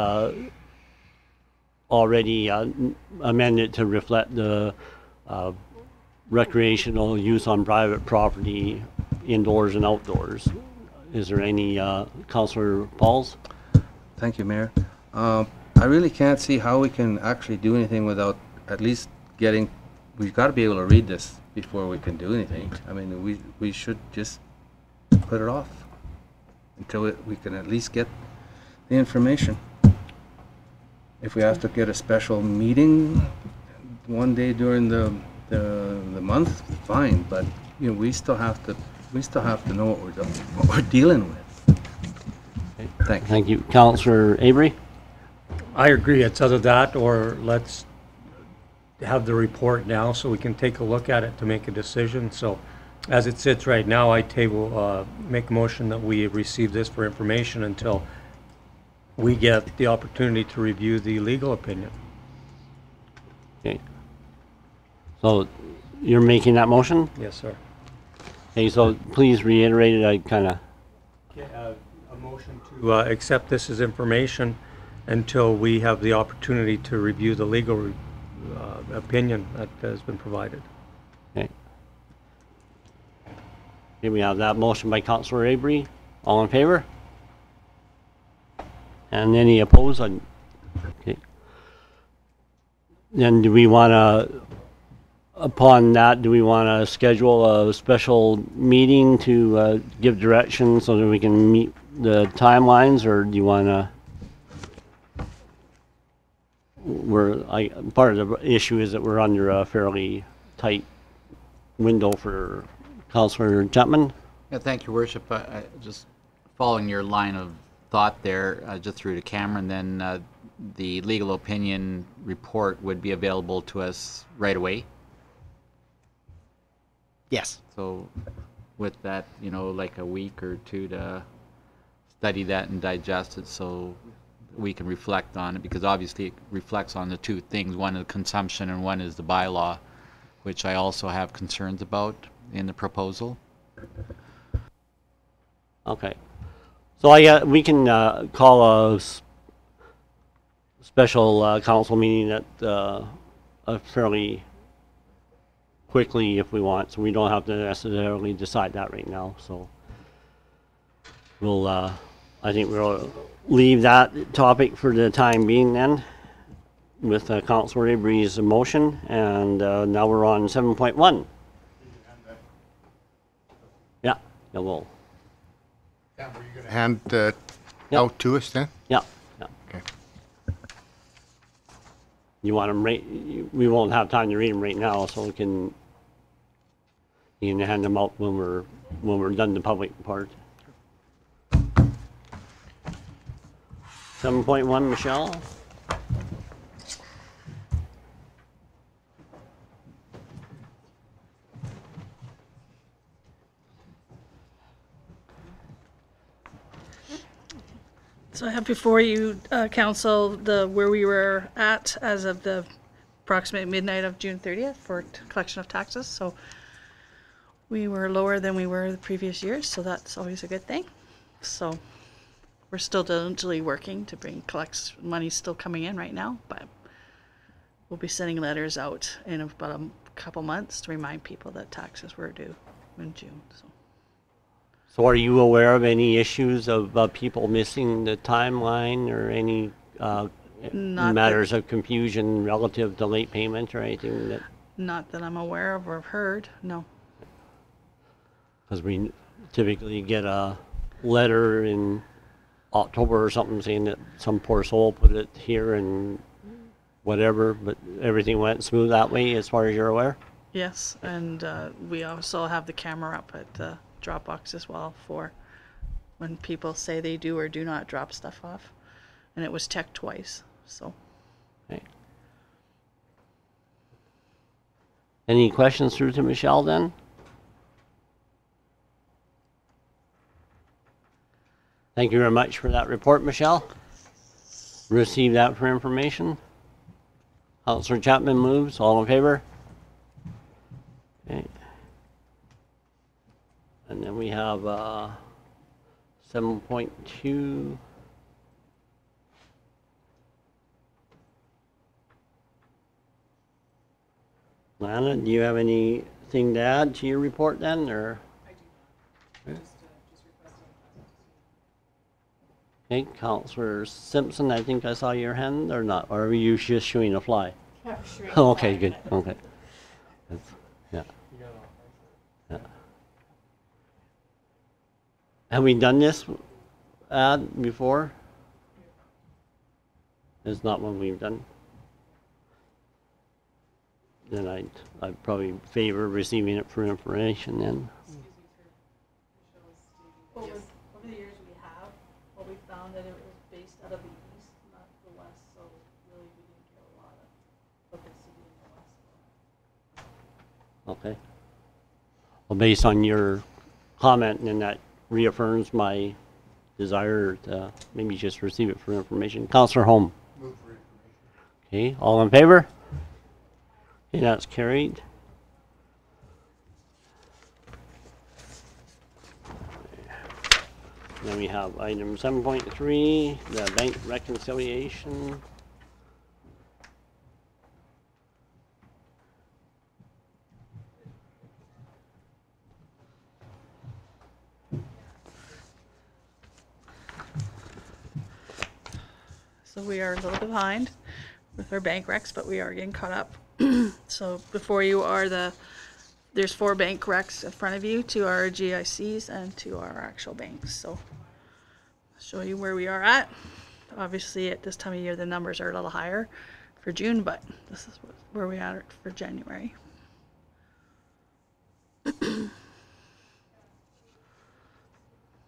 already amended to reflect the recreational use on private property, indoors and outdoors. Is there any, Councillor Pauls? Thank you, Mayor. I really can't see how we can actually do anything without at least getting, we've got to be able to read this before we can do anything. I mean, we should just put it off until we can at least get the information. If we have to get a special meeting one day during the month, fine, but we still have to know what we're dealing with. Thanks. Thank you. Councillor Avery? I agree. It's either that or let's have the report now so we can take a look at it to make a decision. So as it sits right now, I make a motion that we receive this for information until we get the opportunity to review the legal opinion. Okay. So you're making that motion? Yes, sir. Okay, so please reiterate it. I kind of... A motion to accept this as information until we have the opportunity to review the legal opinion that has been provided. Okay. Here we have that motion by Councillor Avery. All in favor? And any opposed? Okay. Then do we want to, upon that, do we want to schedule a special meeting to give direction so that we can meet the timelines, or do you want to? Part of the issue is that we're under a fairly tight window for Councillor Chapman. Yeah, thank you, Worship. Just following your line of thought there, just through to Cameron, then the legal opinion report would be available to us right away. Yes. So with that, like a week or two to study that and digest it so we can reflect on it, because obviously it reflects on the two things. One is consumption and one is the bylaw, which I also have concerns about in the proposal. Okay. So we can call a special council meeting at fairly quickly if we want, so we don't have to necessarily decide that right now. So we'll, I think we'll leave that topic for the time being then, with Councillor Avery's motion, and now we're on 7.1. Yeah, we'll. Yeah, were you going to hand out to us then? Yeah. Okay. You want them we won't have time to read them right now, so you can hand them out when we're done the public part. 7.1, Michelle. So I have before you, Council, where we were at as of the approximate midnight of June 30th for collection of taxes. So we were lower than we were the previous years, so that's always a good thing. So we're still diligently working to collect money still coming in right now, but we'll be sending letters out in about a couple months to remind people that taxes were due in June. So are you aware of any issues of people missing the timeline, or any matters of confusion relative to late payment or anything? That Not that I'm aware of or heard, no. Because we typically get a letter in October or something, saying that some poor soul put it here and whatever, but everything went smooth that way as far as you're aware? Yes, and we also have the camera up at the drop box as well for when people say they do or do not drop stuff off. And it was checked twice, so. Okay. Any questions through to Michelle then? Thank you very much for that report, Michelle. Receive that for information. Councillor Chapman moves. All in favor? Okay. And then we have 7.2. Lana, do you have anything to add to your report then, or? Okay, Councillor Simpson, I think I saw your hand, or not? Or were you just showing a fly? Okay, good. Okay. Yeah. Yeah. Have we done this ad before? It's not one we've done. Then I'd probably favor receiving it for information then. Over the years we have, what we found that it was based out of the east, not the west, so really we didn't get a lot of publicity in the west. Okay. Well, based on your comment, and that reaffirms my desire to maybe just receive it for information. Councillor Holm. Move for information. Okay, all in favor? Okay, that's carried. Then we have item 7.3, the bank reconciliation. So we are a little behind with our bank recs, but we are getting caught up. So before you are there's 4 bank recs in front of you, 2 are GICs and 2 are actual banks. So I'll show you where we are at. Obviously at this time of year the numbers are a little higher for June, but this is where we are for January.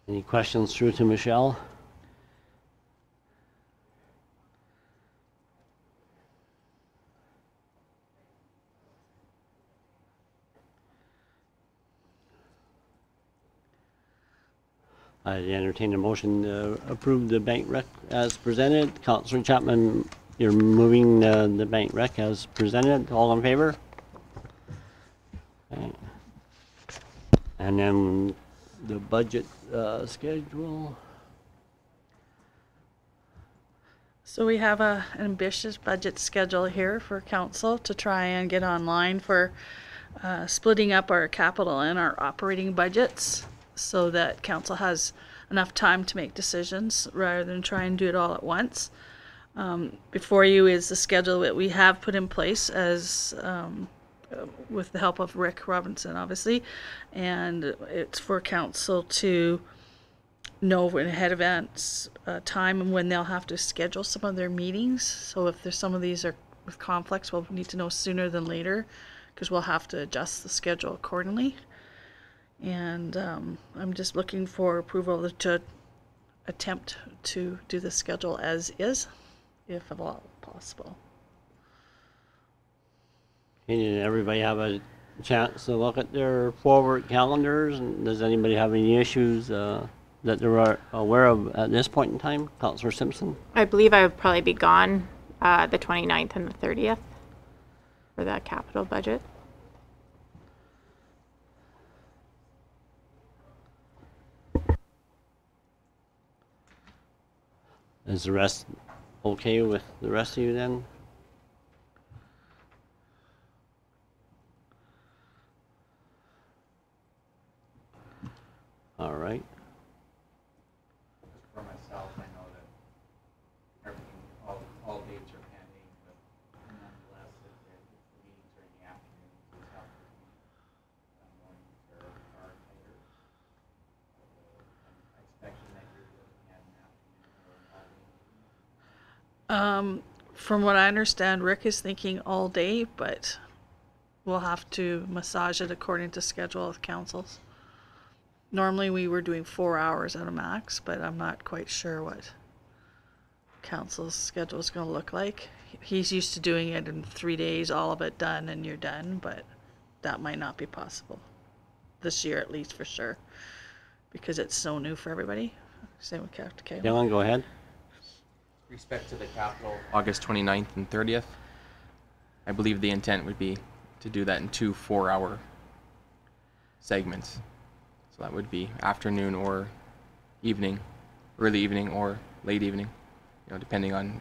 Any questions through to Michelle? I entertain a motion to approve the bank rec as presented. Councillor Chapman, you're moving the bank rec as presented. All in favor? Okay. And then the budget schedule. So we have an ambitious budget schedule here for council to try and get online for splitting up our capital and our operating budgets so that council has enough time to make decisions rather than try and do it all at once. Before you is the schedule that we have put in place as with the help of Rick Robinson, obviously, and it's for council to know in ahead of events time and when they'll have to schedule some of their meetings. So if there's some of these are with conflicts, we'll need to know sooner than later because we'll have to adjust the schedule accordingly. And I'm just looking for approval to attempt to do the schedule as is, if at all possible. Did everybody have a chance to look at their forward calendars? And does anybody have any issues that they're aware of at this point in time? Councillor Simpson? I believe I would probably be gone the 29th and the 30th for that capital budget. Is the rest okay with the rest of you then? All right. For myself, I know that everything, all dates are pending, but nonetheless, if the meetings are in the afternoon, it's tough for me. Mornings are tighter. I'm expecting that you're looking at an afternoon. From what I understand, Rick is thinking all day, but we'll have to massage it according to schedule of councils. Normally we were doing 4 hours at a max, but I'm not quite sure what council's schedule is going to look like. He's used to doing it in 3 days, all of it done, and you're done, but that might not be possible this year, at least, for sure, because it's so new for everybody. Same with Captain K. Dylan, go ahead. Respect to the capital, August 29th and 30th. I believe the intent would be to do that in 2 4-hour segments. So that would be afternoon or evening, early evening or late evening, depending on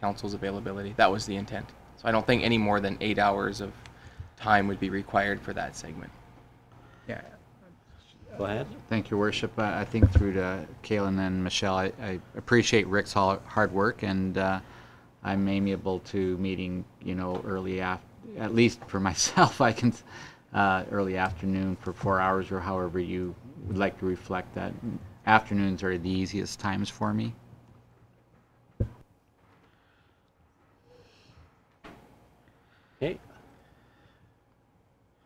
council's availability. That was the intent. So I don't think any more than 8 hours of time would be required for that segment. Yeah. Go ahead. Thank you, Worship. I think through to Kaylin and Michelle, I appreciate Rick's hard work, and I'm amiable to meeting, early at least for myself, I can early afternoon for 4 hours or however you would like to reflect that. Afternoons are the easiest times for me. Okay.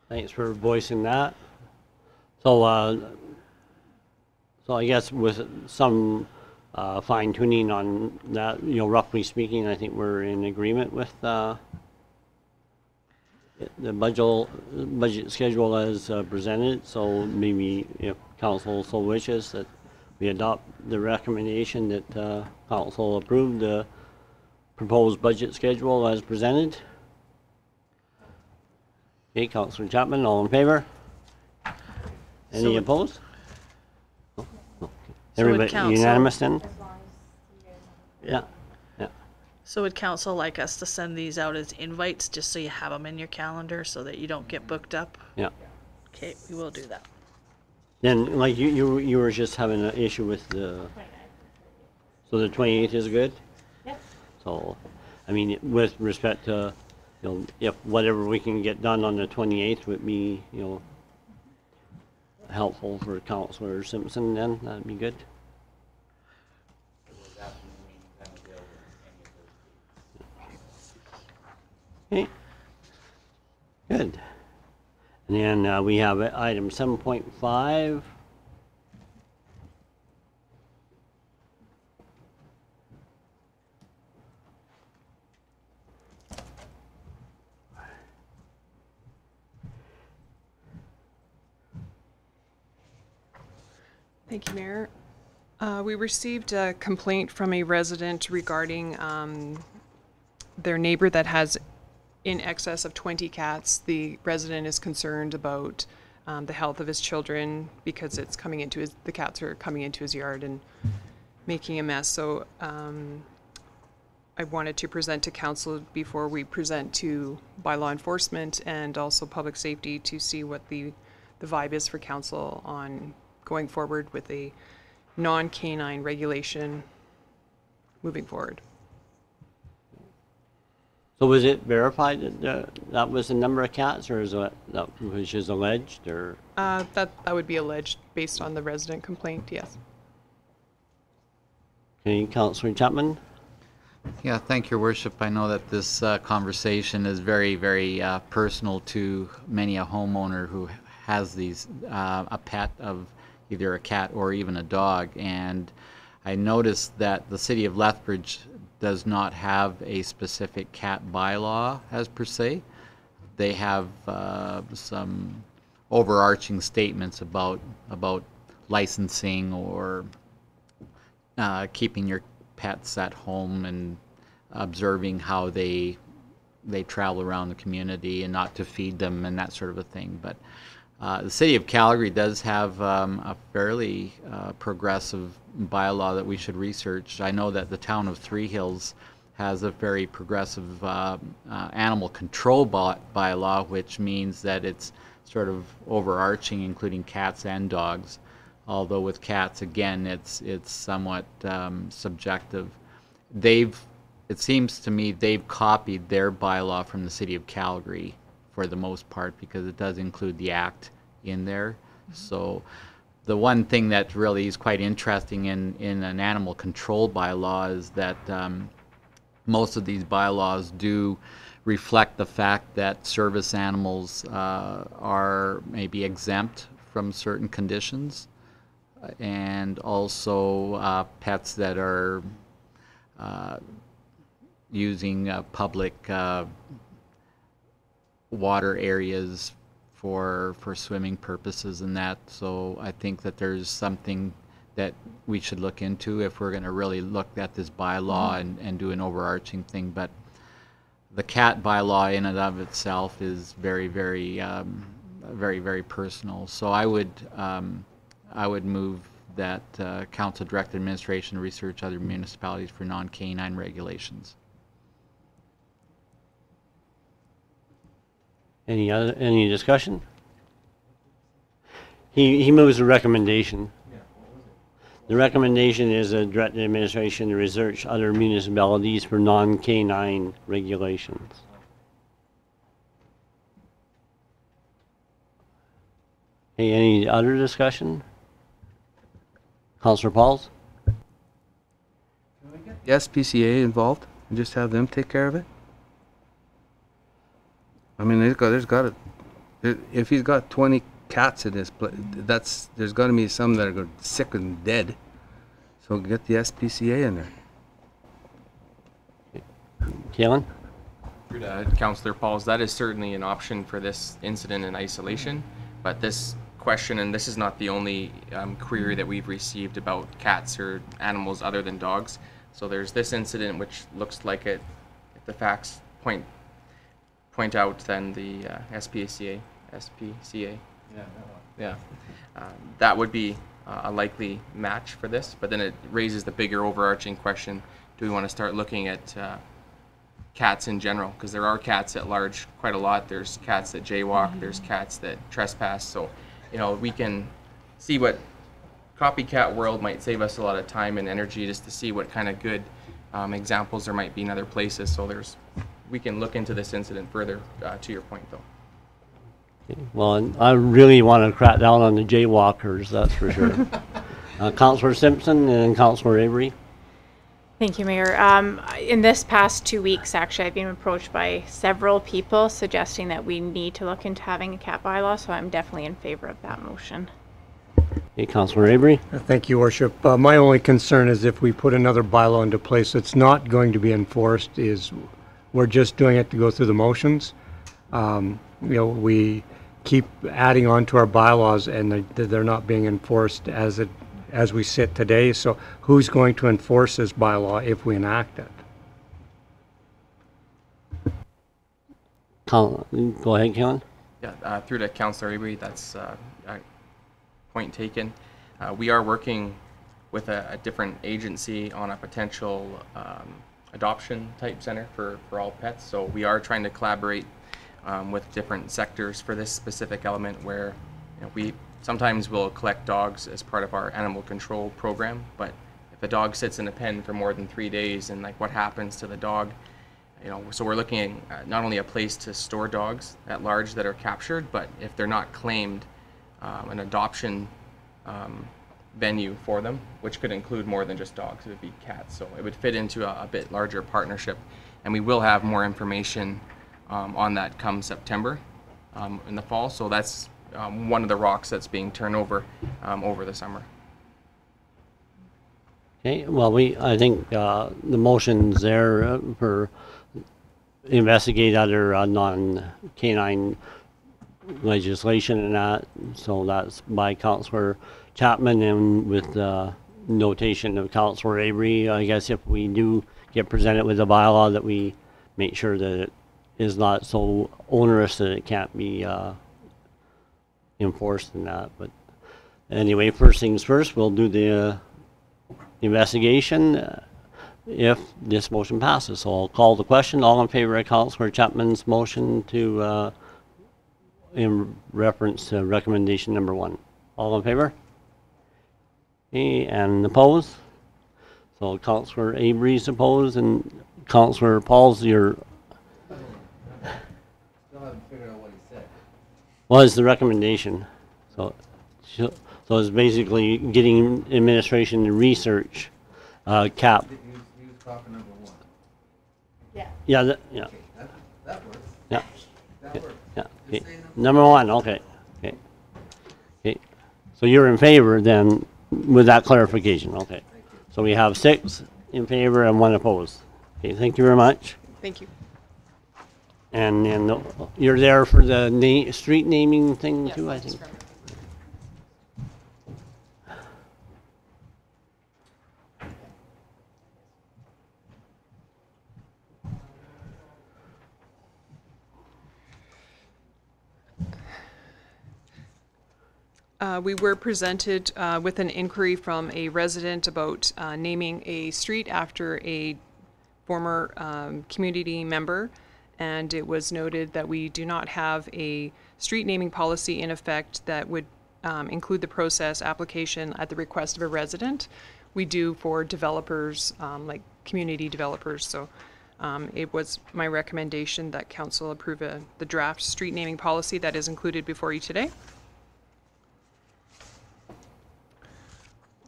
Thanks for voicing that. So, so I guess with some fine tuning on that, roughly speaking, I think we're in agreement with the budget schedule as presented. So maybe if council so wishes that we adopt the recommendation that council approve the proposed budget schedule as presented. Okay, Councillor Chapman, all in favor? Any So opposed? No? No. So would Everybody council- unanimous then? Yeah, yeah. So would council like us to send these out as invites, just so you have them in your calendar, so that you don't get booked up? Yeah. Okay, we will do that. Then, like you were just having an issue with the. So the 28th is good. Yep. So, I mean, with respect to, if whatever we can get done on the 28th would be, helpful for Councillor Simpson, then that'd be good. Okay. Good. And then we have item 7.5. Thank you, Mayor. We received a complaint from a resident regarding their neighbor that has in excess of 20 cats. The resident is concerned about the health of his children because it's coming into the cats are coming into his yard and making a mess. So I wanted to present to council before we present to bylaw enforcement and also public safety to see what the vibe is for council on going forward with a non-canine regulation moving forward. So was it verified that that was the number of cats, or is that was just alleged, or? That would be alleged based on the resident complaint, yes. Okay, Councillor Chapman? Yeah, thank your worship. I know that this conversation is very, very personal to many a homeowner who has these a pet of either a cat or even a dog. And I noticed that the city of Lethbridge does not have a specific cat bylaw as per se. They have some overarching statements about licensing or keeping your pets at home and observing how they travel around the community and not to feed them and that sort of a thing. But the city of Calgary does have a fairly progressive bylaw that we should research. I know that the town of Three Hills has a very progressive animal control bylaw, which means that it's sort of overarching, including cats and dogs. Although with cats, again, it's somewhat subjective. It seems to me they've copied their bylaw from the city of Calgary for the most part, because it does include the act in there. So the one thing that really is quite interesting in an animal control bylaw is that most of these bylaws do reflect the fact that service animals are maybe exempt from certain conditions, and also pets that are using public water areas for swimming purposes and that. So I think that there's something that we should look into if we're going to really look at this bylaw and do an overarching thing. But the cat bylaw in and of itself is very, very, very personal. So I would move that council direct administration to research other municipalities for non-canine regulations. Any discussion? He moves a recommendation. The recommendation is a direct administration to research other municipalities for non-canine regulations. Hey, any other discussion? Councillor Pauls? The SPCA involved and just have them take care of it? I mean, there's got to, if he's got 20 cats in his place, there's got to be some that are sick and dead. So get the SPCA in there. Kalen? Through to Councillor Pauls, that is certainly an option for this incident in isolation, but this question, and this is not the only query that we've received about cats or animals other than dogs. So there's this incident which looks like it, if the facts point out, then the SPCA. Yeah, that would be a likely match for this, but then it raises the bigger overarching question: do we want to start looking at cats in general? Because there are cats at large quite a lot. There's cats that jaywalk. There's cats that trespass. So, you know, we can see what copycat world might save us a lot of time and energy just to see what kind of good examples there might be in other places. So we can look into this incident further, to your point, though. Well, I really want to crack down on the jaywalkers, that's for sure. Councillor Simpson and Councillor Avery. Thank you, Mayor. In this past 2 weeks, actually, I've been approached by several people suggesting that we need to look into having a cat bylaw, so I'm definitely in favor of that motion. Hey, Councillor Avery. Thank you, Worship. My only concern is if we put another bylaw into place that's not going to be enforced, is we're just doing it to go through the motions. You know, we keep adding on to our bylaws and they're not being enforced as we sit today. So who's going to enforce this bylaw if we enact it? Go ahead, Kellen. Yeah, through to Councillor Avery, that's point taken. We are working with a different agency on a potential adoption type center for all pets. So we are trying to collaborate with different sectors for this specific element, where, you know, we sometimes will collect dogs as part of our animal control program, but if a dog sits in a pen for more than 3 days, and like what happens to the dog, you know, so we're looking at not only a place to store dogs at large that are captured, but if they're not claimed, an adoption venue for them, which could include more than just dogs. It would be cats, so it would fit into a bit larger partnership, and we will have more information on that come September in the fall. So that's one of the rocks that's being turned over over the summer. Okay, well, I think the motion's there for investigate other non-canine legislation and that. So that's by Councillor Chapman and with the notation of Councillor Avery. I guess if we do get presented with a bylaw, that we make sure that it is not so onerous that it can't be enforced in that. But anyway, first things first, we'll do the investigation if this motion passes. So I'll call the question. All in favor of Councillor Chapman's motion to in reference to recommendation number 1? All in favor? Okay, and opposed? So Councillor Avery's opposed, and Councillor Pauls, you're... Still haven't figured out what he said. Well, it's the recommendation. So it's basically getting administration to research cap. He was talking number 1. Yeah, That works. yeah, That works. yeah. Just Okay. say Number one, okay. Okay. Okay. So you're in favor then with that clarification, okay. So we have 6 in favor and 1 opposed. Okay, thank you very much. Thank you. And then you're there for the street naming thing Yes, too, I that's think? correct. We were presented with an inquiry from a resident about naming a street after a former community member, and it was noted that we do not have a street naming policy in effect that would include the process application at the request of a resident. We do for developers, like community developers, so it was my recommendation that council approve the draft street naming policy that is included before you today.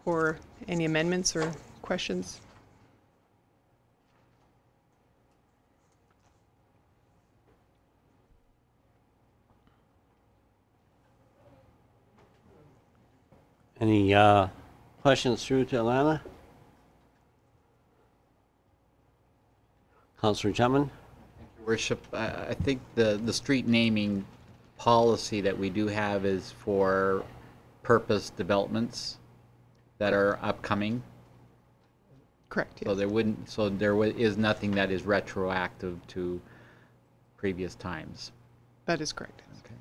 Or any amendments or questions? Any questions through to Alana? Councillor Chapman? Your Worship, I think the street naming policy that we do have is for purpose developments that are upcoming. Correct, So yes. there is nothing that is retroactive to previous times. That is correct. Okay.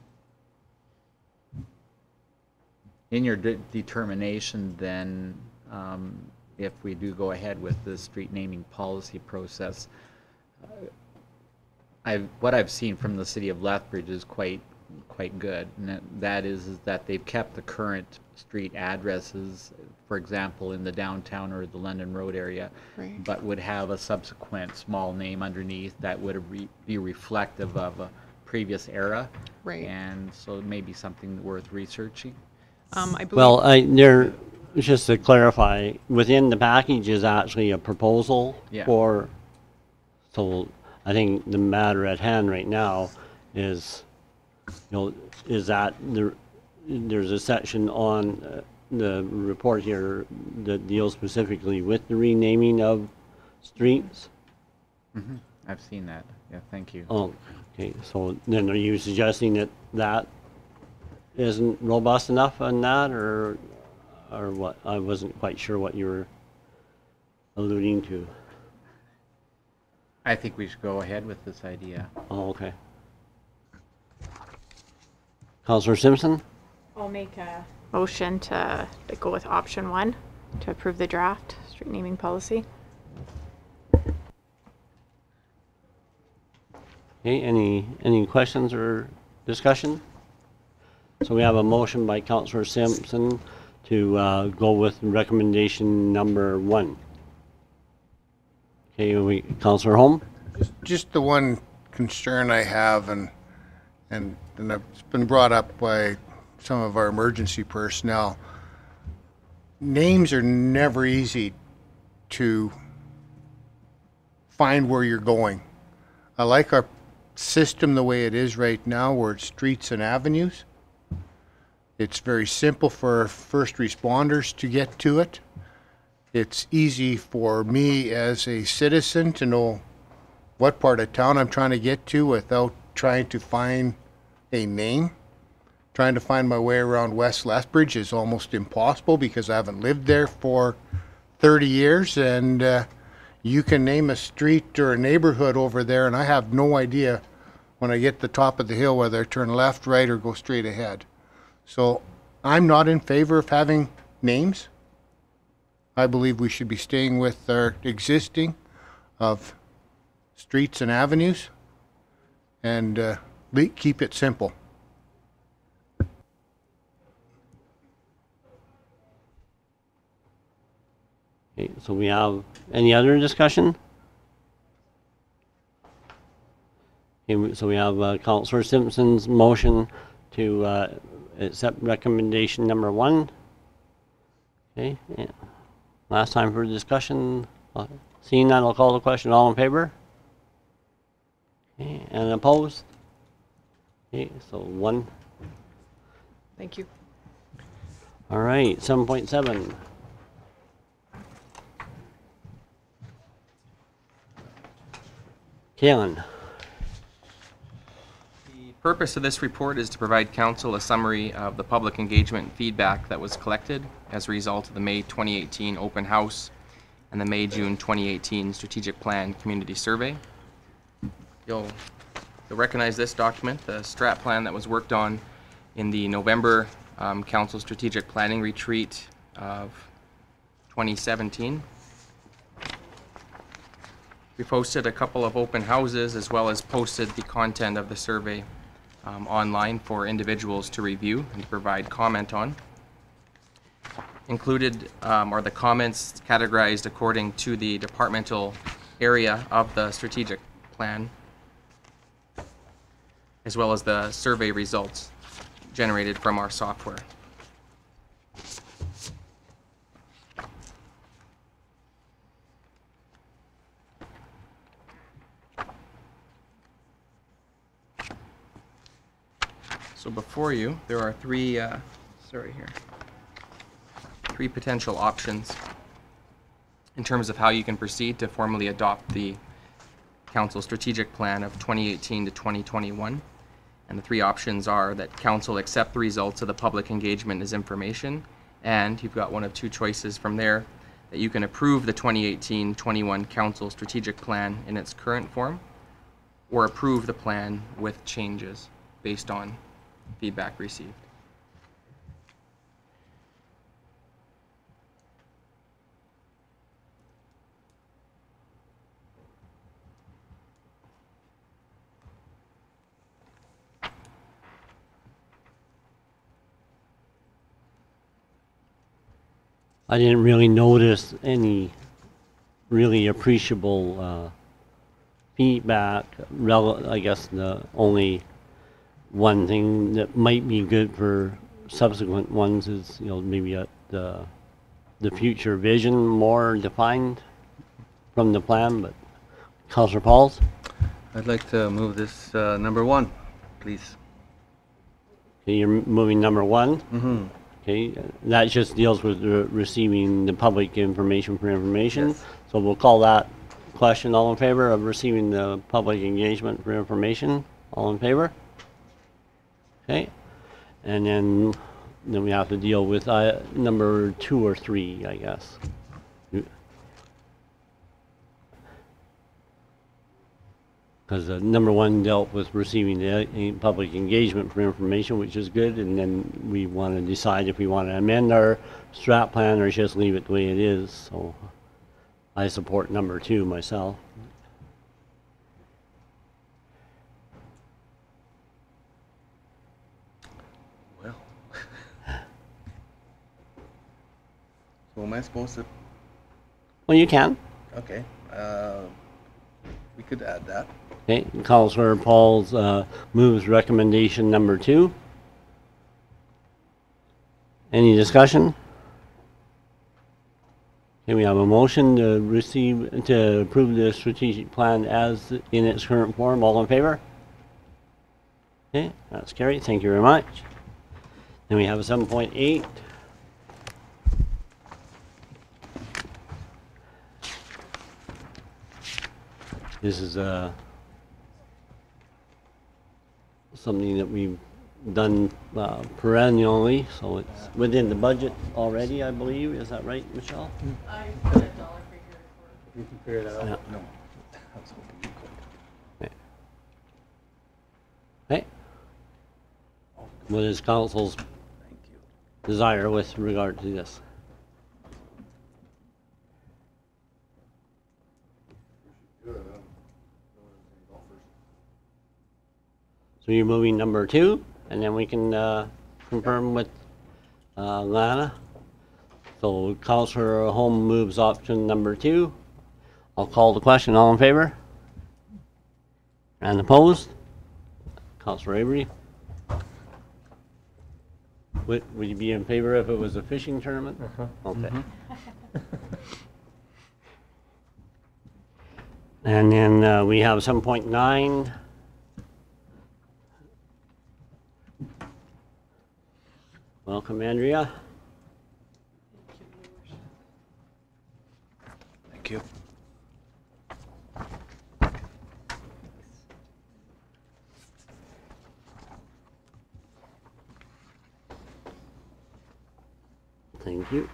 In your determination, then, if we do go ahead with the street naming policy process, what I've seen from the city of Lethbridge is quite good, and that is that they've kept the current street addresses, for example, in the downtown or the London Road area, Right. but would have a subsequent small name underneath that would be reflective of a previous era. Right. And so it may be something worth researching. I believe. Well, just to clarify, within the package is actually a proposal Yeah. for, so I think the matter at hand right now is, is that there's a section on the report here that deals specifically with the renaming of streets? I've seen that. Yeah, thank you. Oh, okay, so then are you suggesting that that isn't robust enough on that, or what? I wasn't quite sure what you were alluding to. I think we should go ahead with this idea. Oh, okay. Councillor Simpson? I'll make a motion to go with option 1, to approve the draft street naming policy. Okay, any questions or discussion? So we have a motion by Councillor Simpson to go with recommendation number 1. Okay, Councillor Holm? Just the one concern I have, and it's been brought up by some of our emergency personnel. Names are never easy to find where you're going. I like our system the way it is right now, where it's streets and avenues. It's very simple for first responders to get to it. It's easy for me as a citizen to know what part of town I'm trying to get to without trying to find a name. Trying to find my way around West Lethbridge is almost impossible because I haven't lived there for 30 years, and you can name a street or a neighborhood over there and I have no idea when I get to the top of the hill whether I turn left, right, or go straight ahead. So I'm not in favor of having names. I believe we should be staying with our existing of streets and avenues and keep it simple. Okay, so we have any other discussion? Okay, so we have Councillor Simpson's motion to accept recommendation number 1. Okay, yeah. Last time for discussion. Seeing none, I'll call the question. All in favor? Okay, and opposed? Okay, so 1. Thank you. All right, 7.7. Kalen. The purpose of this report is to provide council a summary of the public engagement feedback that was collected as a result of the May 2018 open house and the May-June 2018 strategic plan community survey. You'll recognize this document, the strat plan that was worked on in the November council strategic planning retreat of 2017. We posted a couple of open houses as well as posted the content of the survey online for individuals to review and to provide comment on. Included are the comments categorized according to the departmental area of the strategic plan, as well as the survey results generated from our software. So before you, there are three potential options in terms of how you can proceed to formally adopt the Council Strategic Plan of 2018 to 2021. And the three options are that Council accept the results of the public engagement as information, and you've got one of two choices from there, that you can approve the 2018-21 Council Strategic Plan in its current form, or approve the plan with changes based on feedback received. I didn't really notice any really appreciable feedback. I guess the only one thing that might be good for subsequent ones is, maybe the future vision more defined from the plan. But Councillor Pauls? I'd like to move this number 1, please. Okay, you're moving number 1? Mm-hmm. Okay, that just deals with receiving the public information for information. Yes. So we'll call that question. All in favor of receiving the public engagement for information? All in favor? Okay, and then we have to deal with number 2 or 3, I guess. Because number 1 dealt with receiving the public engagement for information, which is good, and then we want to decide if we want to amend our strat plan or just leave it the way it is. So I support number 2 myself. Well, so am I supposed to? Well, you can. Okay, we could add that. Okay, Councillor Pauls moves recommendation number 2. Any discussion? Okay, we have a motion to approve the strategic plan as in its current form. All in favor? Okay, that's carried. Thank you very much. Then we have a 7.8. This is something that we've done perennially, so it's within the budget already, I believe. Is that right, Michelle? I put a dollar figure for. You can figure it out. Yeah. No, I was hoping you could. Okay. What is council's Thank you. desire with regard to this? So you're moving number 2, and then we can confirm with Lana. So Councillor Holm moves option number 2. I'll call the question. All in favor? And opposed? Councillor Avery? Would you be in favor if it was a fishing tournament? Okay. And then we have 7.9. Welcome, Andrea. Thank you. Thank you.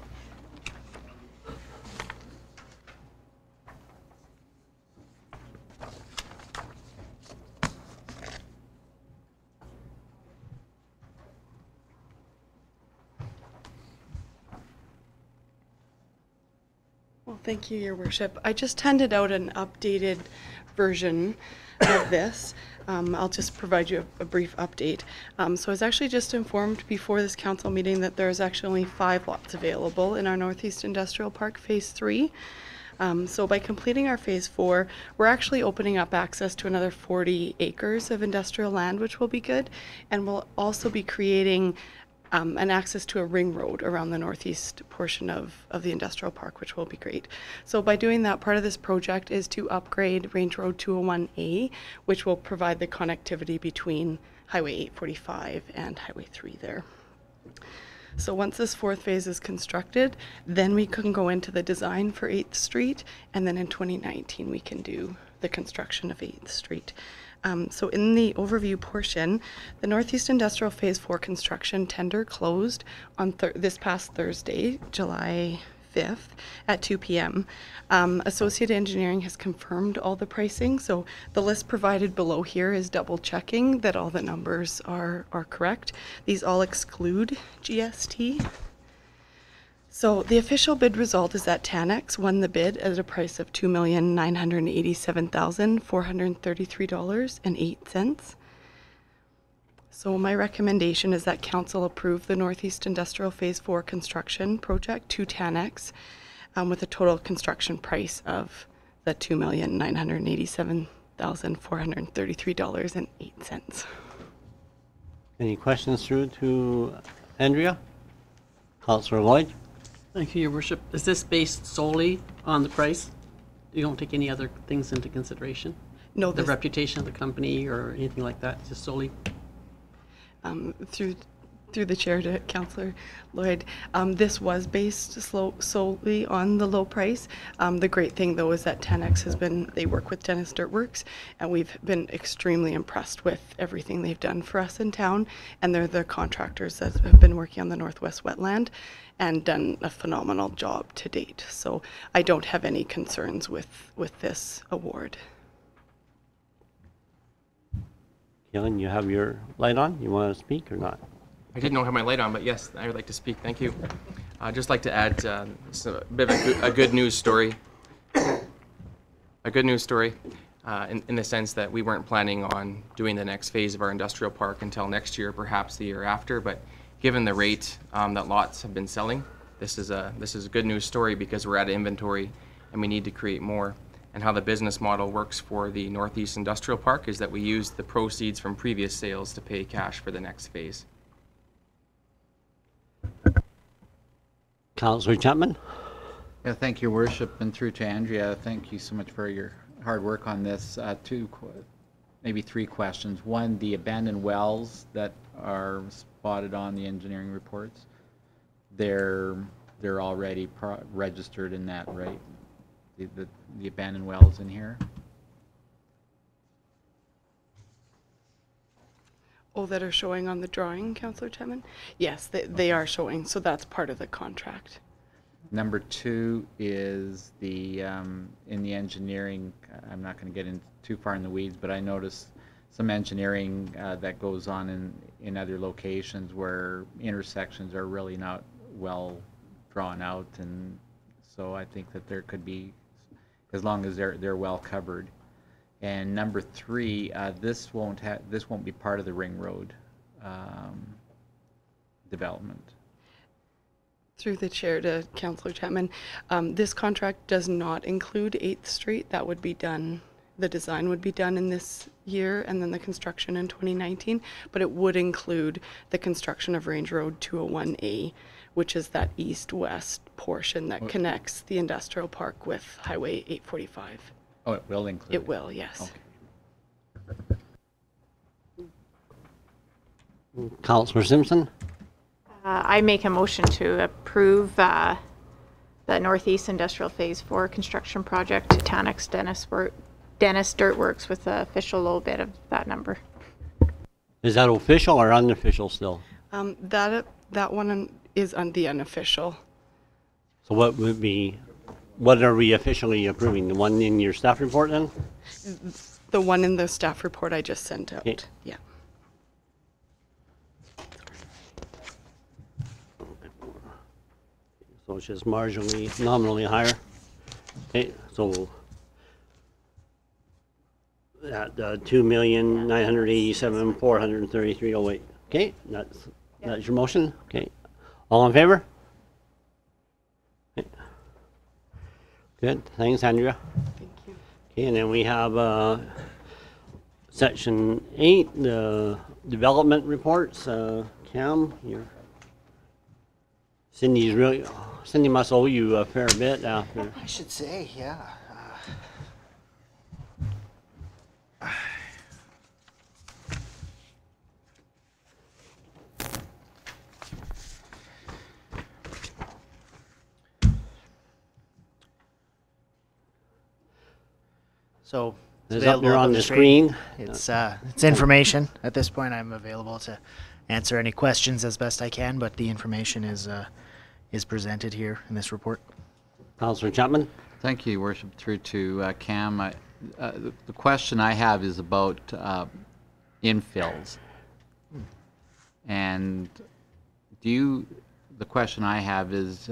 Well, thank you, Your Worship. I just handed out an updated version of this. I'll just provide you a brief update. So I was actually just informed before this council meeting that there's actually only 5 lots available in our Northeast Industrial Park Phase 3. So by completing our Phase 4, we're actually opening up access to another 40 acres of industrial land, which will be good. And we'll also be creating an access to a ring road around the northeast portion of the industrial park, which will be great. So by doing that, part of this project is to upgrade Range Road 201A, which will provide the connectivity between Highway 845 and Highway 3 there. So once this 4th phase is constructed, then we can go into the design for 8th Street, and then in 2019 we can do the construction of 8th Street. So in the overview portion, the Northeast Industrial Phase 4 construction tender closed on this past Thursday, July 5th at 2 p.m. Associate Engineering has confirmed all the pricing, so the list provided below here is double checking that all the numbers are correct. These all exclude GST. So the official bid result is that Tanex won the bid at a price of $2,987,433.08. So my recommendation is that Council approve the Northeast Industrial Phase 4 construction project to Tanex with a total construction price of the $2,987,433.08. Any questions through to Andrea? Councillor Lloyd? Thank you, Your Worship. Is this based solely on the price? You don't take any other things into consideration? No, The reputation of the company or anything like that, just solely? Through the chair to Councillor Lloyd, this was based solely on the low price. The great thing though is that Tanex they work with Dennis Dirtworks, and we've been extremely impressed with everything they've done for us in town, and they're the contractors that have been working on the Northwest Wetland and done a phenomenal job to date. So I don't have any concerns with this award. Keelan, you have your light on? You want to speak or not? I didn't have my light on, but yes, I would like to speak. Thank you. I'd just like to add a bit of a good news story. A good news story in the sense that we weren't planning on doing the next phase of our industrial park until next year, perhaps the year after. But given the rate that lots have been selling, this is a good news story because we're out of inventory and we need to create more. And how the business model works for the Northeast Industrial Park is that we use the proceeds from previous sales to pay cash for the next phase. Councillor Chapman? Yeah, thank you, Worship, and through to Andrea. Thank you so much for your hard work on this. Maybe 3 questions. One, the abandoned wells that are spotted on the engineering reports, they're already registered in that, right? The abandoned wells in here? Oh, that are showing on the drawing, Councillor Chapman? Yes, they are showing, so that's part of the contract. Number 2 is the in the engineering. I'm not going to get in too far in the weeds, but I noticed some engineering that goes on in other locations where intersections are really not well drawn out, and so I think that there could be, as long as they're well covered. And number 3, this won't be part of the ring road development. Through the chair to Councillor Chapman, this contract does not include 8th Street. That would be done, the design would be done in this year and then the construction in 2019, but it would include the construction of Range Road 201A, which is that east-west portion that connects the industrial park with Highway 845. Oh, it will include It will, yes. Okay. Councillor Simpson? I make a motion to approve the Northeast Industrial Phase 4 construction project to Tannex Dennis Dirt Works with the official low bid of that number. Is that official or unofficial still? That one is on the unofficial. So what are we officially approving? The one in your staff report then? The one in the staff report I just sent out. Okay. Yeah. So it's just marginally, nominally higher. Okay, so at 2,987,433.08. Okay, that's your motion. Okay, all in favor? Okay. Good, thanks, Andrea. Thank you. Okay, and then we have section 8, the development reports. Cam, Cindy must owe you a fair bit after. I should say, yeah. So It's up there on the screen. It's information. At this point, I'm available to answer any questions as best I can, but the information is presented here in this report. Councillor Chapman? Thank you, Your Worship. Through to Cam. The question I have is about infills. And the question I have is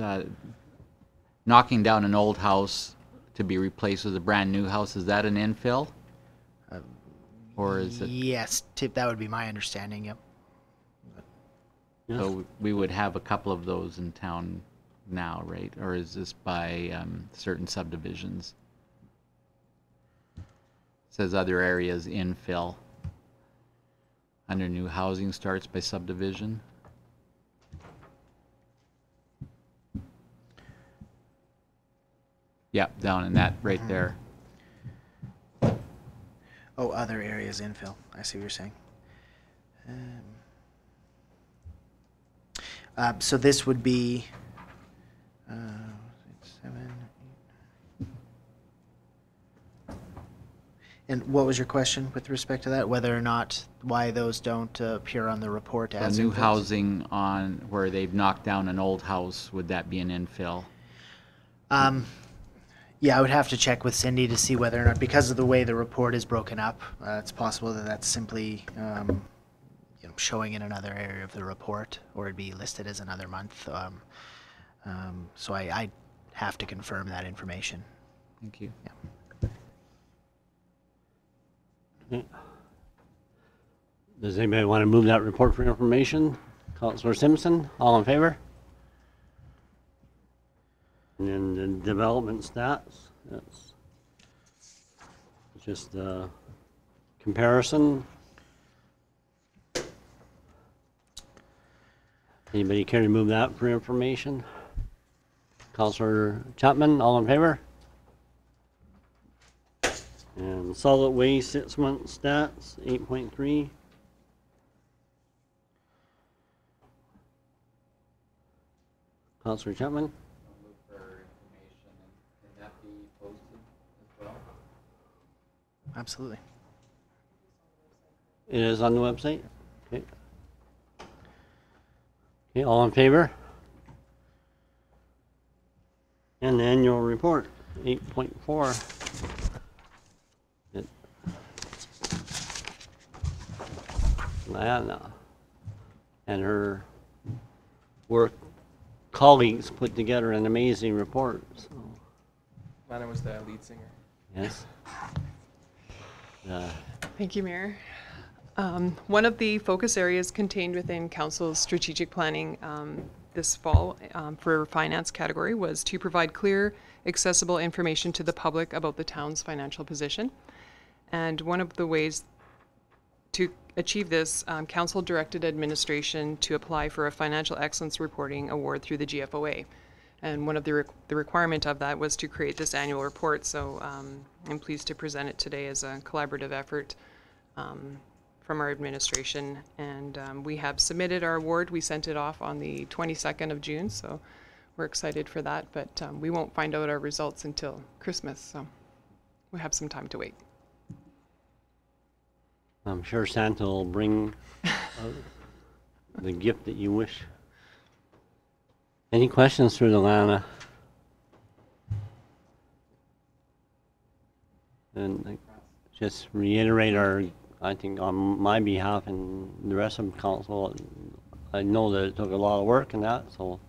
knocking down an old house to be replaced with a brand new house, is that an infill? Or is it? Yes, that would be my understanding, yep. So we would have a couple of those in town now, right? Or is this by certain subdivisions? It says other areas infill. Under new housing starts by subdivision. Yeah, down in that right there. Oh, other areas infill. I see what you're saying. So this would be 6, 7, 8. And what was your question with respect to that? Whether or not why those don't appear on the report as new infills? Housing on where they've knocked down an old house, would that be an infill? Yeah, I would have to check with Cindy to see whether or not, because of the way the report is broken up, it's possible that that's simply showing in another area of the report, or it'd be listed as another month. So I have to confirm that information. Thank you. Yeah. Okay. Does anybody want to move that report for information? Councillor Simpson, all in favor? And then the development stats, that's just a comparison. Anybody care to move that for information? Councillor Chapman, all in favor? And solid waste 6 month stats, 8.3. Councillor Chapman? Absolutely. It is on the website? Okay. Okay, all in favor? And the annual report, 8.4. Diana and her work colleagues put together an amazing report. So. Lana was the lead singer. Yes. Thank you, Mayor. One of the focus areas contained within Council's strategic planning this fall for finance category was to provide clear, accessible information to the public about the town's financial position. And one of the ways to achieve this, Council directed administration to apply for a Financial Excellence Reporting Award through the GFOA. And one of the requirement of that was to create this annual report. So I'm pleased to present it today as a collaborative effort from our administration, and we have submitted our award. We sent it off on the 22nd of June, so we're excited for that, but we won't find out our results until Christmas, so we have some time to wait. I'm sure Santa will bring the gift that you wish. Any questions through the Lana? And just reiterate I think on my behalf and the rest of the council, I know that it took a lot of work and that, so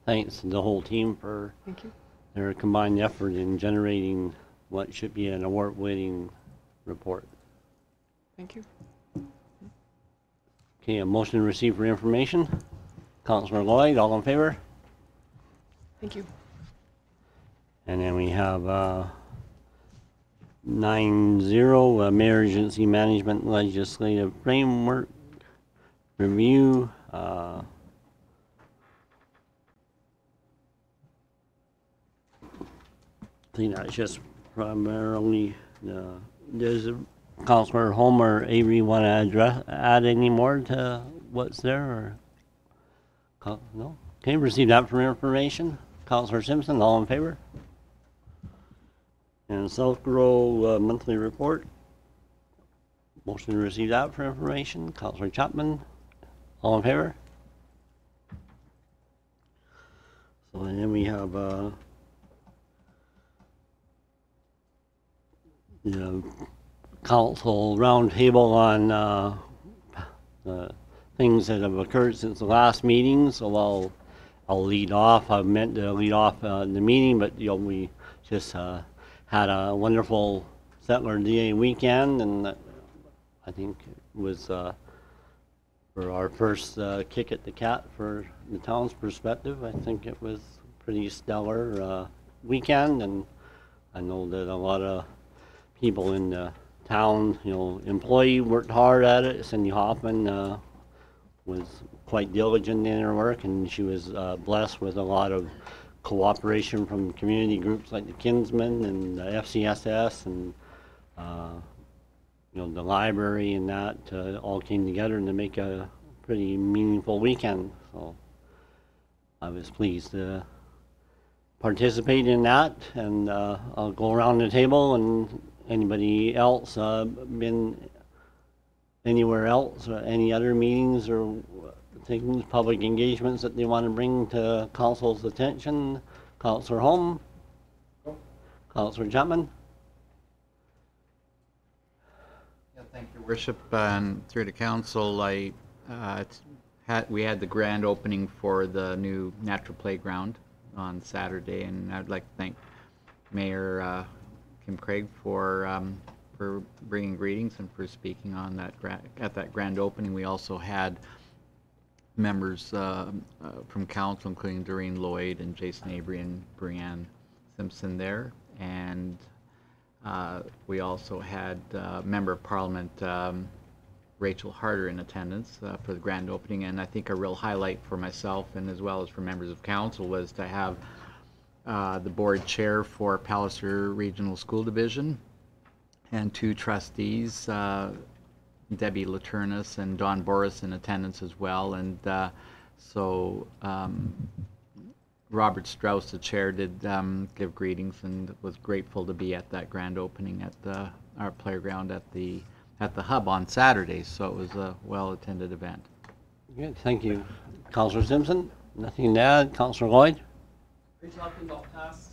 thanks to the whole team for Thank you. their combined effort in generating what should be an award-winning report. Thank you. Okay, a motion to receive for information. Councillor Lloyd, all in favor? Thank you. And then we have 9-0, Emergency Management Legislative Framework Review. I think that's just primarily, does Councillor Holm or Avery want to add any more to what's there? Or no? Okay, receive that for information. Councillor Simpson, all in favor? And South Grow monthly report. Motion to receive that for information. Councillor Chapman, all in favor? So then we have the council roundtable on the things that have occurred since the last meeting. So I'll lead off. I meant to lead off the meeting, but we just had a wonderful Settler Day weekend, and I think it was for our first kick at the cat for the town's perspective. I think it was a pretty stellar weekend, and I know that a lot of people in the town, employee worked hard at it. Cindy Hoffman was quite diligent in her work, and she was blessed with a lot of cooperation from community groups like the Kinsmen and the FCSS and the library, and that all came together to make a pretty meaningful weekend. So I was pleased to participate in that, and I'll go around the table, and anybody else been anywhere else or any other meetings or things, public engagements that they want to bring to council's attention? Councillor Holm? Councillor Chapman? Yeah, thank you, Worship. Through the council, we had the grand opening for the new natural playground on Saturday, and I'd like to thank Mayor Kim Craig for bringing greetings and for speaking on that at that grand opening. We also had members from council, including Doreen Lloyd and Jason Avery and Brianne Simpson there, and we also had Member of Parliament Rachel Harder in attendance for the grand opening. And I think a real highlight for myself and as well as for members of council was to have the board chair for Palliser Regional School Division and two trustees, Debbie Laturnus and Don Boris, in attendance as well. And Robert Strauss, the chair, did give greetings and was grateful to be at that grand opening at our playground at the hub on Saturday. So it was a well-attended event. Good, thank you. Councillor Simpson, nothing to add. Councillor Lloyd? Are you talking about past?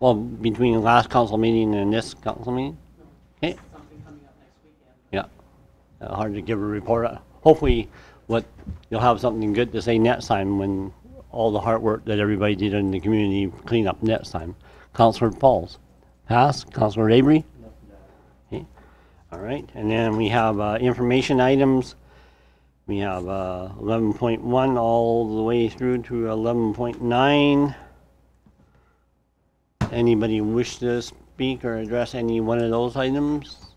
Well, between the last council meeting and this council meeting? No. Okay. Something coming up next weekend. Yeah. Hard to give a report. Hopefully you'll have something good to say next time when all the hard work that everybody did in the community clean up next time. Councillor Pauls? Pass. Councillor Avery? Okay. All right. And then we have information items. We have 11.1 all the way through to 11.9. Anybody wish to speak or address any one of those items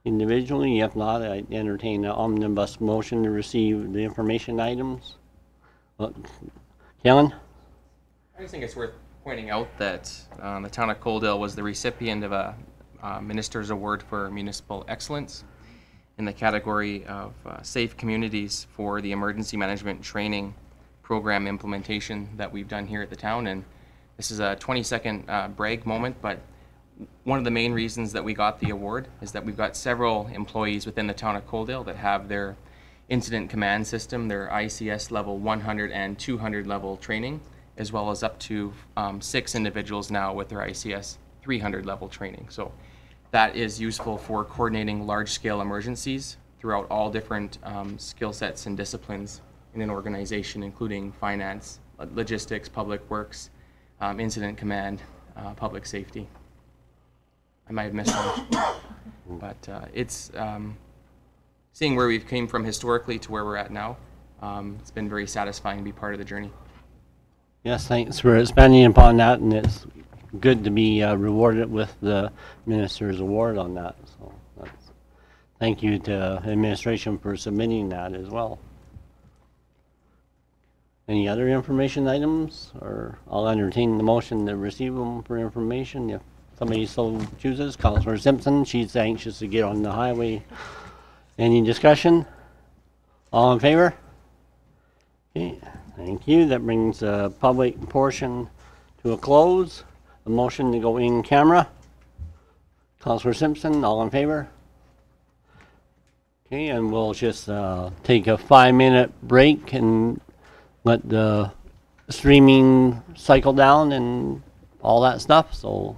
individually? If not, I entertain an omnibus motion to receive the information items. Kellen? I just think it's worth pointing out that the town of Coaldale was the recipient of a Minister's Award for Municipal Excellence. in the category of safe communities for the emergency management training program implementation that we've done here at the town. And this is a 20-second brag moment, but one of the main reasons that we got the award is that we've got several employees within the town of Coaldale that have their incident command system, their ICS level 100 and 200 level training, as well as up to 6 individuals now with their ICS 300 level training. So that is useful for coordinating large-scale emergencies throughout all different skill sets and disciplines in an organization, including finance, logistics, public works, incident command, public safety. I might have missed one, but it's seeing where we've came from historically to where we're at now. It's been very satisfying to be part of the journey. Yes, thanks for expanding upon that, and it's good to be rewarded with the minister's award on that. So thank you to administration for submitting that as well. Any other information items, or I'll entertain the motion to receive them for information if somebody so chooses. Councilor Simpson, she's anxious to get on the highway. Any discussion? All in favor? Okay, thank you. That brings the public portion to a close. A motion to go in camera. Councilor Simpson, all in favor? Okay, and we'll just take a 5-minute break and let the streaming cycle down and all that stuff. So